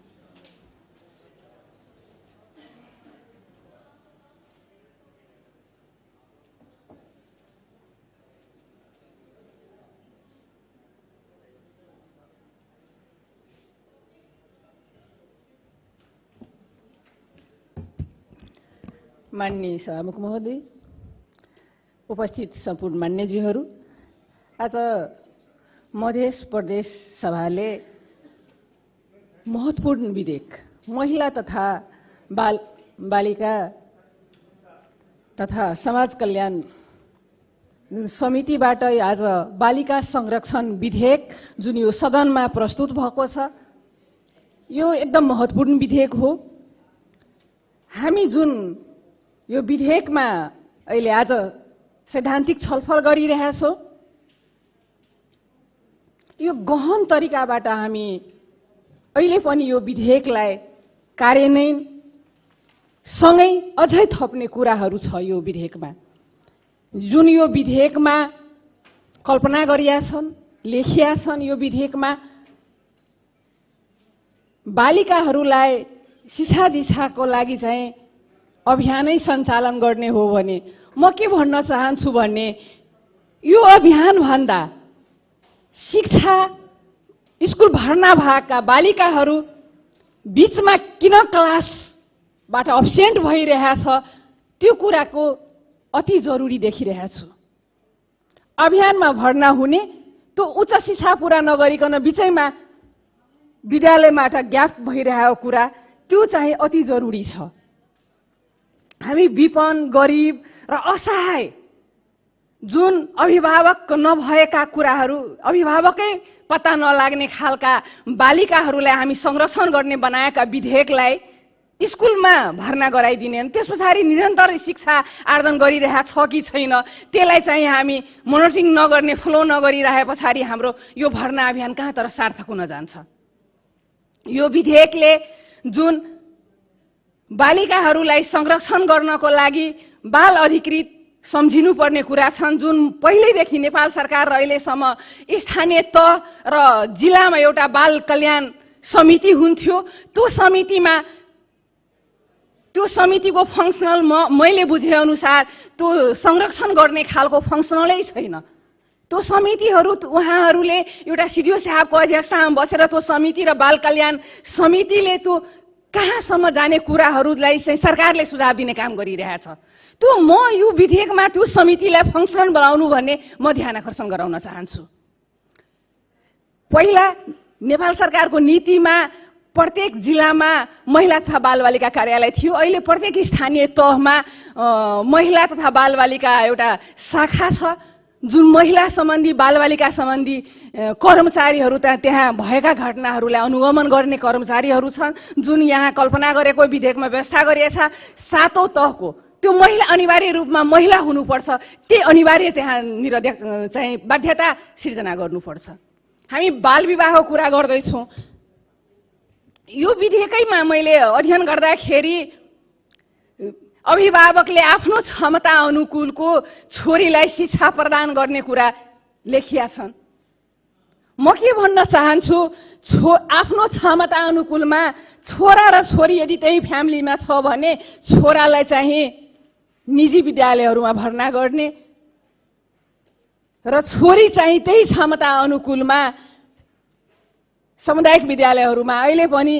माननीय सभामुख महोदय, उपस्थित सम्पूर्ण मान्यज्यूहरू, आज मध्य प्रदेश सभाले महत्त्वपूर्ण विधेयक महिला तथा बालिका तथा समाज कल्याण समितिबाट आज बालिका संरक्षण विधेयक जुन यो सदनमा प्रस्तुत भएको छ, यो एकदम महत्त्वपूर्ण विधेयक हो। हामी जुन यो विधेयकमा अहिले आज सैद्धान्तिक छलफल गरिरहेछौँ, यो गहन तरिकाबाट हामी अहिले पनि यो विधेयकलाई कार्यान्वयन सँगै अझै थप्ने कुराहरू छ। यो विधेयकमा जुन यो विधेयकमा कल्पना गरिया छन्, लेखिया छन्, यो विधेयकमा बालिकाहरूलाई शिक्षा दीक्षाको लागि चाहिँ अभियानै सञ्चालन गर्ने हो भने म के भन्न चाहन्छु भने यो अभियान भन्दा शिक्षा स्कुल भर्ना भएका बालिकाहरू बीचमा किन क्लासबाट अब्सेन्ट भइरहेछ त्यो कुराको अति जरुरी देखिरहेछु। अभियानमा भर्ना हुने त्यो उच्च शिक्षा पुरा नगरिकन बिचैमा विद्यालयबाट ग्याप भइरहेको कुरा त्यो चाहिँ अति जरुरी छ। हामी विपन्न, गरिब र असहाय जुन अभिभावक नभएका कुराहरू, अभिभावकै पत्ता नलाग्ने खालका बालिकाहरूलाई हामी संरक्षण गर्ने बनाएका विधेयकलाई स्कुलमा भर्ना गराइदिने, त्यस पछाडि निरन्तर शिक्षा आर्जन गरिरहेको छ कि छैन त्यसलाई चाहिँ हामी मोनिटरिङ नगर्ने, फ्लो नगरिरहे पछाडि हाम्रो यो भर्ना अभियान कहाँ तर सार्थक हुन जान्छ। यो विधेयकले जुन बालिकाहरूलाई संरक्षण गर्नको लागि बाल अधिकृत सम्झिनुपर्ने कुरा छन्, जुन पहिल्यैदेखि नेपाल सरकार र अहिलेसम्म स्थानीय तह र जिल्लामा एउटा बाल कल्याण समिति हुन्थ्यो, त्यो समितिको फङ्सनल मैले बुझेअनुसार त्यो संरक्षण गर्ने खालको फङ्सनलै छैन। त्यो समितिहरू उहाँहरूले एउटा सिडिओ साहबको अध्यक्षतामा बसेर त्यो समिति र बाल कल्याण समितिले त्यो कहाँसम्म जाने कुराहरूलाई चाहिँ सरकारले सुझाव दिने काम गरिरहेछ। त्यो म यो विधेयकमा त्यो समितिलाई फङ्सनल बनाउनु भन्ने म ध्यान आकर्षण गराउन चाहन्छु। पहिला नेपाल सरकारको नीतिमा प्रत्येक जिल्लामा महिला तथा बालबालिका कार्यालय थियो, अहिले प्रत्येक स्थानीय तहमा महिला तथा बालबालिका एउटा शाखा छ। जुन महिला सम्बन्धी बालबालिका सम्बन्धी कर्मचारीहरू त्यहाँ भएका घटनाहरूलाई अनुगमन गर्ने कर्मचारीहरू छन्। जुन यहाँ कल्पना गरेको विधेयकमा व्यवस्था गरिएछ, 7औं तहको त्यो महिला अनिवार्य रूपमा महिला हुनुपर्छ, त्यही अनिवार्य त्यहाँनिर चाहिँ बाध्यता सिर्जना गर्नुपर्छ। हामी बाल विवाहको कुरा गर्दैछौँ। यो विधेयकैमा मैले अध्ययन गर्दाखेरि अभिभावकले आफ्नो क्षमता अनुकूलको छोरीलाई शिक्षा प्रदान गर्ने कुरा लेखिया छन्। म के भन्न चाहन्छु, आफ्नो क्षमता अनुकूलमा छोरा र छोरी यदि त्यही फ्यामिलीमा छ भने छोरालाई चाहिँ निजी विद्यालयहरूमा भर्ना गर्ने र छोरी चाहिँ त्यही क्षमता अनुकूलमा सामुदायिक विद्यालयहरूमा अहिले पनि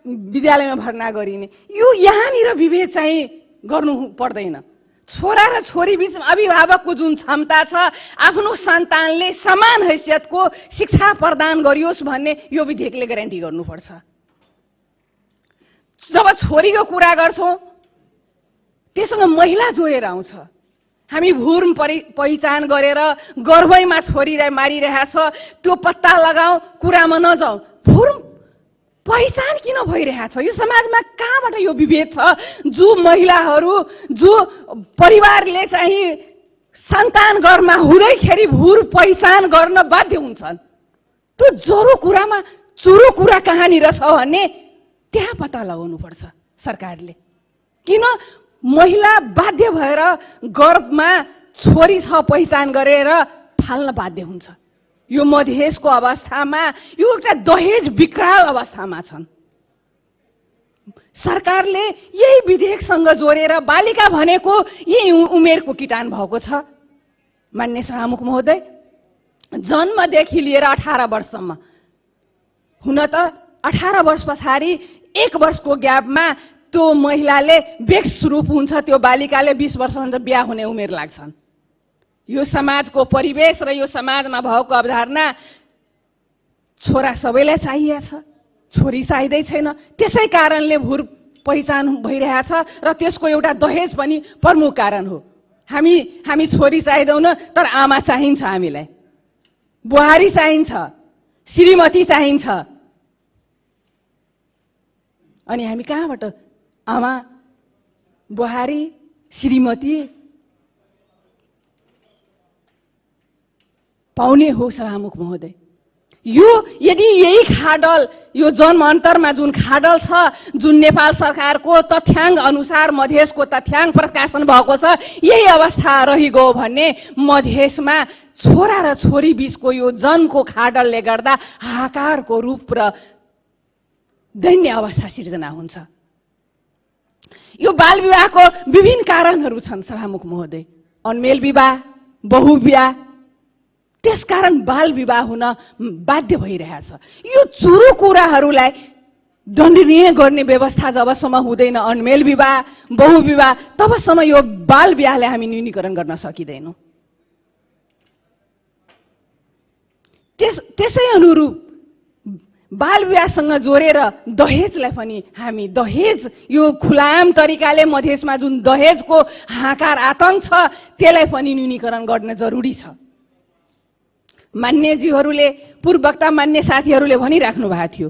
विद्यालयमा भर्ना गरिने। यो यहाँनिर विभेद चाहिँ गर्नु पर्दैन। छोरा र छोरी बीचमा अभिभावकको जुन क्षमता छ आफ्नो सन्तानले समान हैसियतको शिक्षा प्रदान गरियोस् भन्ने यो विधेयकले ग्यारेन्टी गर्नुपर्छ। जब छोरीको कुरा गर्छौँ त्यससँग महिला जोडेर आउँछ। हामी भ्रूण पहिचान गरेर गर्भैमा छोरीलाई मारिरहेछ त्यो पत्ता लगाऊ, कुरामा नजाऊ। भ्रूण पहिचान किन भइरहेछ? यो समाजमा कहाँबाट यो विभेद छ? जो महिलाहरू, जो परिवारले चाहिँ सन्तान घरमा हुँदैखेरि भुर पहिचान गर्न बाध्य हुन्छन्, त्यो चुरो कुरा कहाँनिर छ भन्ने त्यहाँ पत्ता लगाउनु पर्छ सरकारले। किन महिला बाध्य भएर गर्भमा छोरी छ पहिचान गरेर फाल्न बाध्य हुन्छ? यो मधेसको अवस्थामा यो एउटा दहेज विकराल अवस्थामा छन्। सरकारले यही विधेयकसँग जोडेर बालिका भनेको यही उमेरको किटान भएको छ। मान्य सभामुख महोदय, जन्मदेखि लिएर 18 वर्षसम्म, हुन त 18 वर्ष पछाडि 1 वर्षको ग्यापमा त्यो महिलाले बेक्स रूप हुन्छ, त्यो बालिकाले 20 वर्ष हुन्छ बिहा हुने उमेर लाग्छन्। यो समाजको परिवेश र यो समाजमा भएको अवधारणा छोरा सबैलाई चाहिएछ, छोरी चाहिँदै छैन। त्यसै कारणले भुर पहिचान भइरहेछ र त्यसको एउटा दहेज पनि प्रमुख कारण हो। हामी छोरी चाहिँदैनौँ, तर आमा चाहिन्छ, हामीलाई बुहारी चाहिन्छ, श्रीमती चाहिन्छ। अनि हामी कहाँबाट आमा, बुहारी, श्रीमती पाउने हो? सभामुख महोदय, यो यदि यही खाडल, यो जन्म अन्तरमा जुन खाडल छ, जुन नेपाल सरकारको तथ्याङ्क अनुसार मधेसको तथ्याङ्क प्रकाशन भएको छ, यही अवस्था रहिगयो भने मधेसमा छोरा र छोरी बीचको यो जन्मको खाडलले गर्दा हाहाकारको रूप र दैन्य अवस्था सिर्जना हुन्छ। यो बाल विवाहको विभिन्न कारणहरू छन् सभामुख महोदय, अनमेल विवाह, बहुविवाह, त्यसकारण बाल विवाह हुन बाध्य भइरहेछ। यो चुरो कुराहरूलाई दण्डनीय गर्ने व्यवस्था जबसम्म हुँदैन, अनमेल विवाह, बहुविवाह, तबसम्म यो बाल विवाहलाई हामी न्यूनीकरण गर्न सकिँदैनौँ। त्यसै अनुरूप बाल विवाहसँग जोडेर दहेजलाई पनि हामी दहेज, यो खुलाम तरिकाले मधेसमा जुन दहेजको हाहाकार आतंक छ, त्यसलाई पनि न्यूनीकरण गर्न जरुरी छ। मान्यजीहरूले, पूर्व वक्ता मान्य साथीहरूले भनिराख्नु भएको थियो,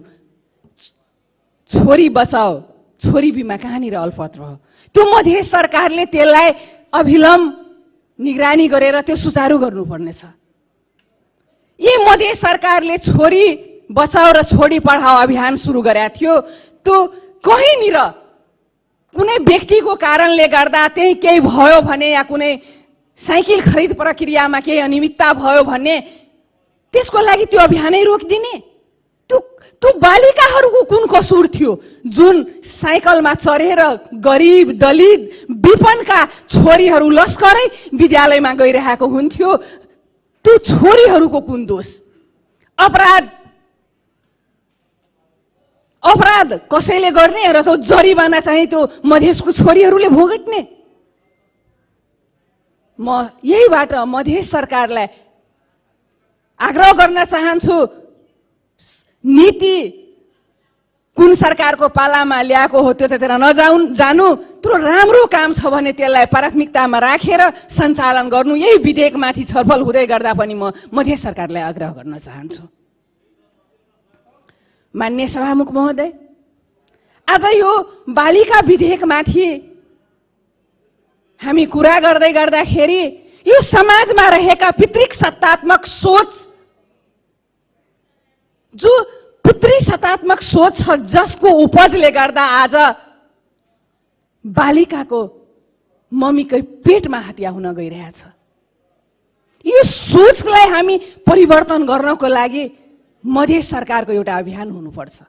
छोरी बचाओ छोरी बिमा कहाँनिर अल्पत्र हो। त्यो मधेस सरकारले त्यसलाई अविलम्ब निगरानी गरेर त्यो सुचारू गर्नुपर्नेछ। यही मधेस सरकारले छोरी बचाओ र छोरी पढाओ अभियान सुरु गरेको थियो। त्यो कहीँनिर कुनै व्यक्तिको कारणले गर्दा त्यही केही भयो भने या कुनै साइकल खरिद प्रक्रियामा केही अनियमितता भयो भने त्यसको लागि त्यो अभियानै रोकिदिने? त्यो बालिकाहरूको कुन कसुर थियो जुन साइकलमा चढेर गरिब, दलित, विपन्नका छोरीहरू लस्करै विद्यालयमा गइरहेको हुन्थ्यो? त्यो छोरीहरूको कुन दोष? अपराध कसैले गर्ने र त्यो जरिवाना चाहिँ त्यो मधेसको छोरीहरूले भोग्ने? म यहीबाट मधेस सरकारलाई आग्रह गर्न चाहन्छु, नीति कुन सरकारको पालामा ल्याएको हो त्यतातिर जानु, त्यो राम्रो काम छ भने त्यसलाई प्राथमिकतामा राखेर सञ्चालन गर्नु। यही विधेयकमाथि छलफल हुँदै गर्दा पनि म मधेस सरकारलाई आग्रह गर्न चाहन्छु। मान्य सभामुख महोदय, आज यो बालिका विधेयकमाथि हामी कुरा गर्दै गर्दाखेरि यो समाजमा रहेका पितृ सत्तात्मक सोच, जो पितृ सत्तात्मक सोच छ, जसको उपजले गर्दा आज बालिकाको मम्मीकै पेटमा हत्या हुन गइरहेछ, यो सोचलाई हामी परिवर्तन गर्नको लागि मधेस सरकारको एउटा अभियान हुनुपर्छ।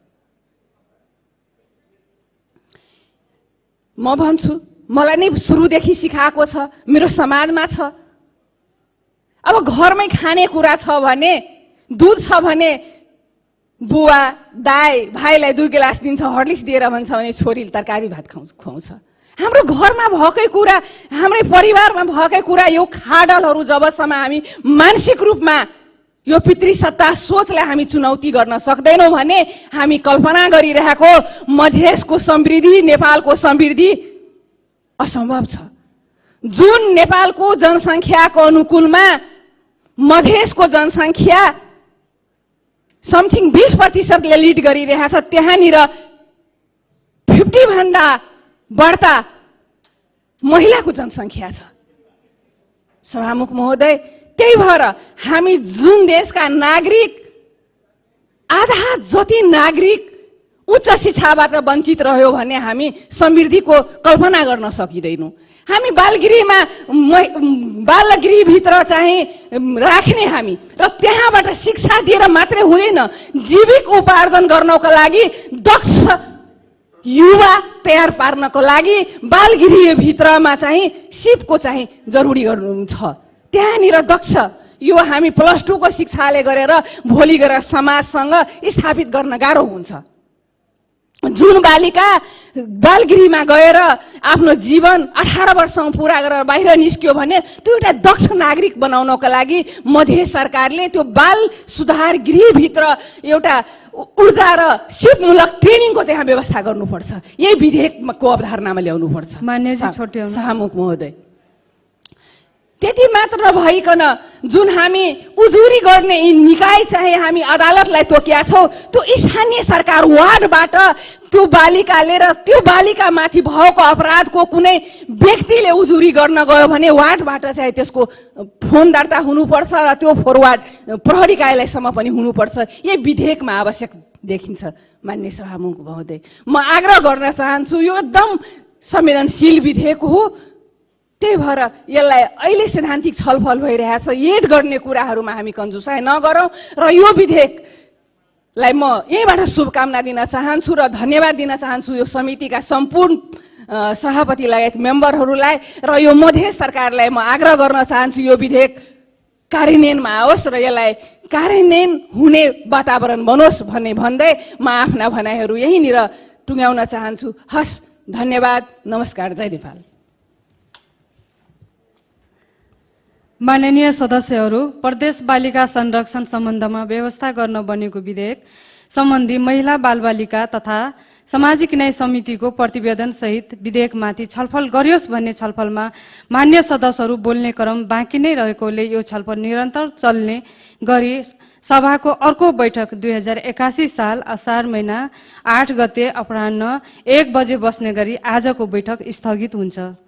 म भन्छु, मलाई नै सुरुदेखि सिकाएको छ, मेरो समाजमा छ। अब घरमै खाने कुरा छ भने, दुध छ भने बुवा, दाइ, भाइलाई 2 गिलास दिन्छ, हर्लिक्स दिएर भन्छ भने छोरीले तरकारी भात खुवाउँछ। हाम्रो घरमा भएकै कुरा, हाम्रै परिवारमा भएकै कुरा, यो खाडलहरू जबसम्म हामी मानसिक रूपमा यो पितृ सत्ता सोचलाई हामी चुनौती गर्न सक्दैनौँ भने हामी कल्पना गरिरहेको मधेसको समृद्धि, नेपालको समृद्धि असम्भव छ। जुन नेपालको जनसङ्ख्याको अनुकूलमा मधेसको जनसङ्ख्या समथिङ 20% लिड गरिरहेछ, त्यहाँनिर 50 भन्दा बढ्ता महिलाको जनसङ्ख्या छ सभामुख महोदय। त्यही भएर हामी जुन देशका नागरिक आधा जति नागरिक उच्च शिक्षाबाट वञ्चित रह्यो भने हामी समृद्धिको कल्पना गर्न सकिँदैनौँ। हामी बालगृहभित्र चाहिँ राख्ने हामी र त्यहाँबाट शिक्षा दिएर मात्रै हुँदैन, जीविक उपार्जन गर्नको लागि दक्ष युवा तयार पार्नको लागि बालगृहभित्रमा चाहिँ सिपको चाहिँ जरुरी गर्नु छ। त्यहाँनिर दक्ष युवा हामी +2 को शिक्षाले गरेर भोलि गएर समाजसँग स्थापित गर्न गाह्रो हुन्छ। जुन बालिका बालगृहमा गएर आफ्नो जीवन 18 वर्षसम्म पूरा गरेर बाहिर निस्क्यो भने त्यो एउटा दक्ष नागरिक बनाउनको लागि मधेस सरकारले त्यो बाल सुधार गृहभित्र एउटा ऊर्जा र सिपमूलक ट्रेनिङको त्यहाँ व्यवस्था गर्नुपर्छ। यही विधेयकको अवधारणामा ल्याउनुपर्छ सभामुख महोदय। त्यति मात्र नभइकन जुन हामी उजुरी गर्ने यी निकाय चाहिँ हामी अदालतलाई तोकेका छौँ, त्यो स्थानीय सरकार वार्डबाट त्यो बालिकाले र त्यो बालिकामाथि भएको अपराधको कुनै व्यक्तिले उजुरी गर्न गयो भने वार्डबाट चाहिँ त्यसको फोन दर्ता हुनुपर्छ र त्यो फरवार्ड प्रहरी कार्यालयसम्म पनि हुनुपर्छ। यही विधेयकमा आवश्यक देखिन्छ माननीय सभामुख महोदय। म आग्रह गर्न चाहन्छु, यो एकदम संवेदनशील विधेयक हो, त्यही भएर यसलाई अहिले सैद्धान्तिक छलफल भइरहेछ। एड गर्ने कुराहरूमा हामी कन्जुसाइ नगरौँ र यो विधेयकलाई म यहीँबाट शुभकामना दिन चाहन्छु र धन्यवाद दिन चाहन्छु यो समितिका सम्पूर्ण सभापति लगायत मेम्बरहरूलाई र यो मधेस सरकारलाई म आग्रह गर्न चाहन्छु यो विधेयक कार्यान्वयनमा आओस् र यसलाई कार्यान्वयन हुने वातावरण बनोस् भन्दै म आफ्ना भनाइहरू यहीँनिर टुङ्ग्याउन चाहन्छु। हस्, धन्यवाद, नमस्कार, जय नेपाल। माननीय सदस्यहरू, प्रदेश बालिका संरक्षण सम्बन्धमा व्यवस्था गर्न बनेको विधेयक सम्बन्धी महिला बालबालिका तथा सामाजिक न्याय समितिको प्रतिवेदन सहित विधेयकमाथि छलफल गरियोस् भन्ने छलफलमा मान्य सदस्यहरू बोल्ने क्रम बाँकी नै रहेकोले यो छलफल निरन्तर चल्ने गरी सभाको अर्को बैठक 2081 साल असार महिना 8 गते अपराह्न 1 बजे बस्ने गरी आजको बैठक स्थगित हुन्छ।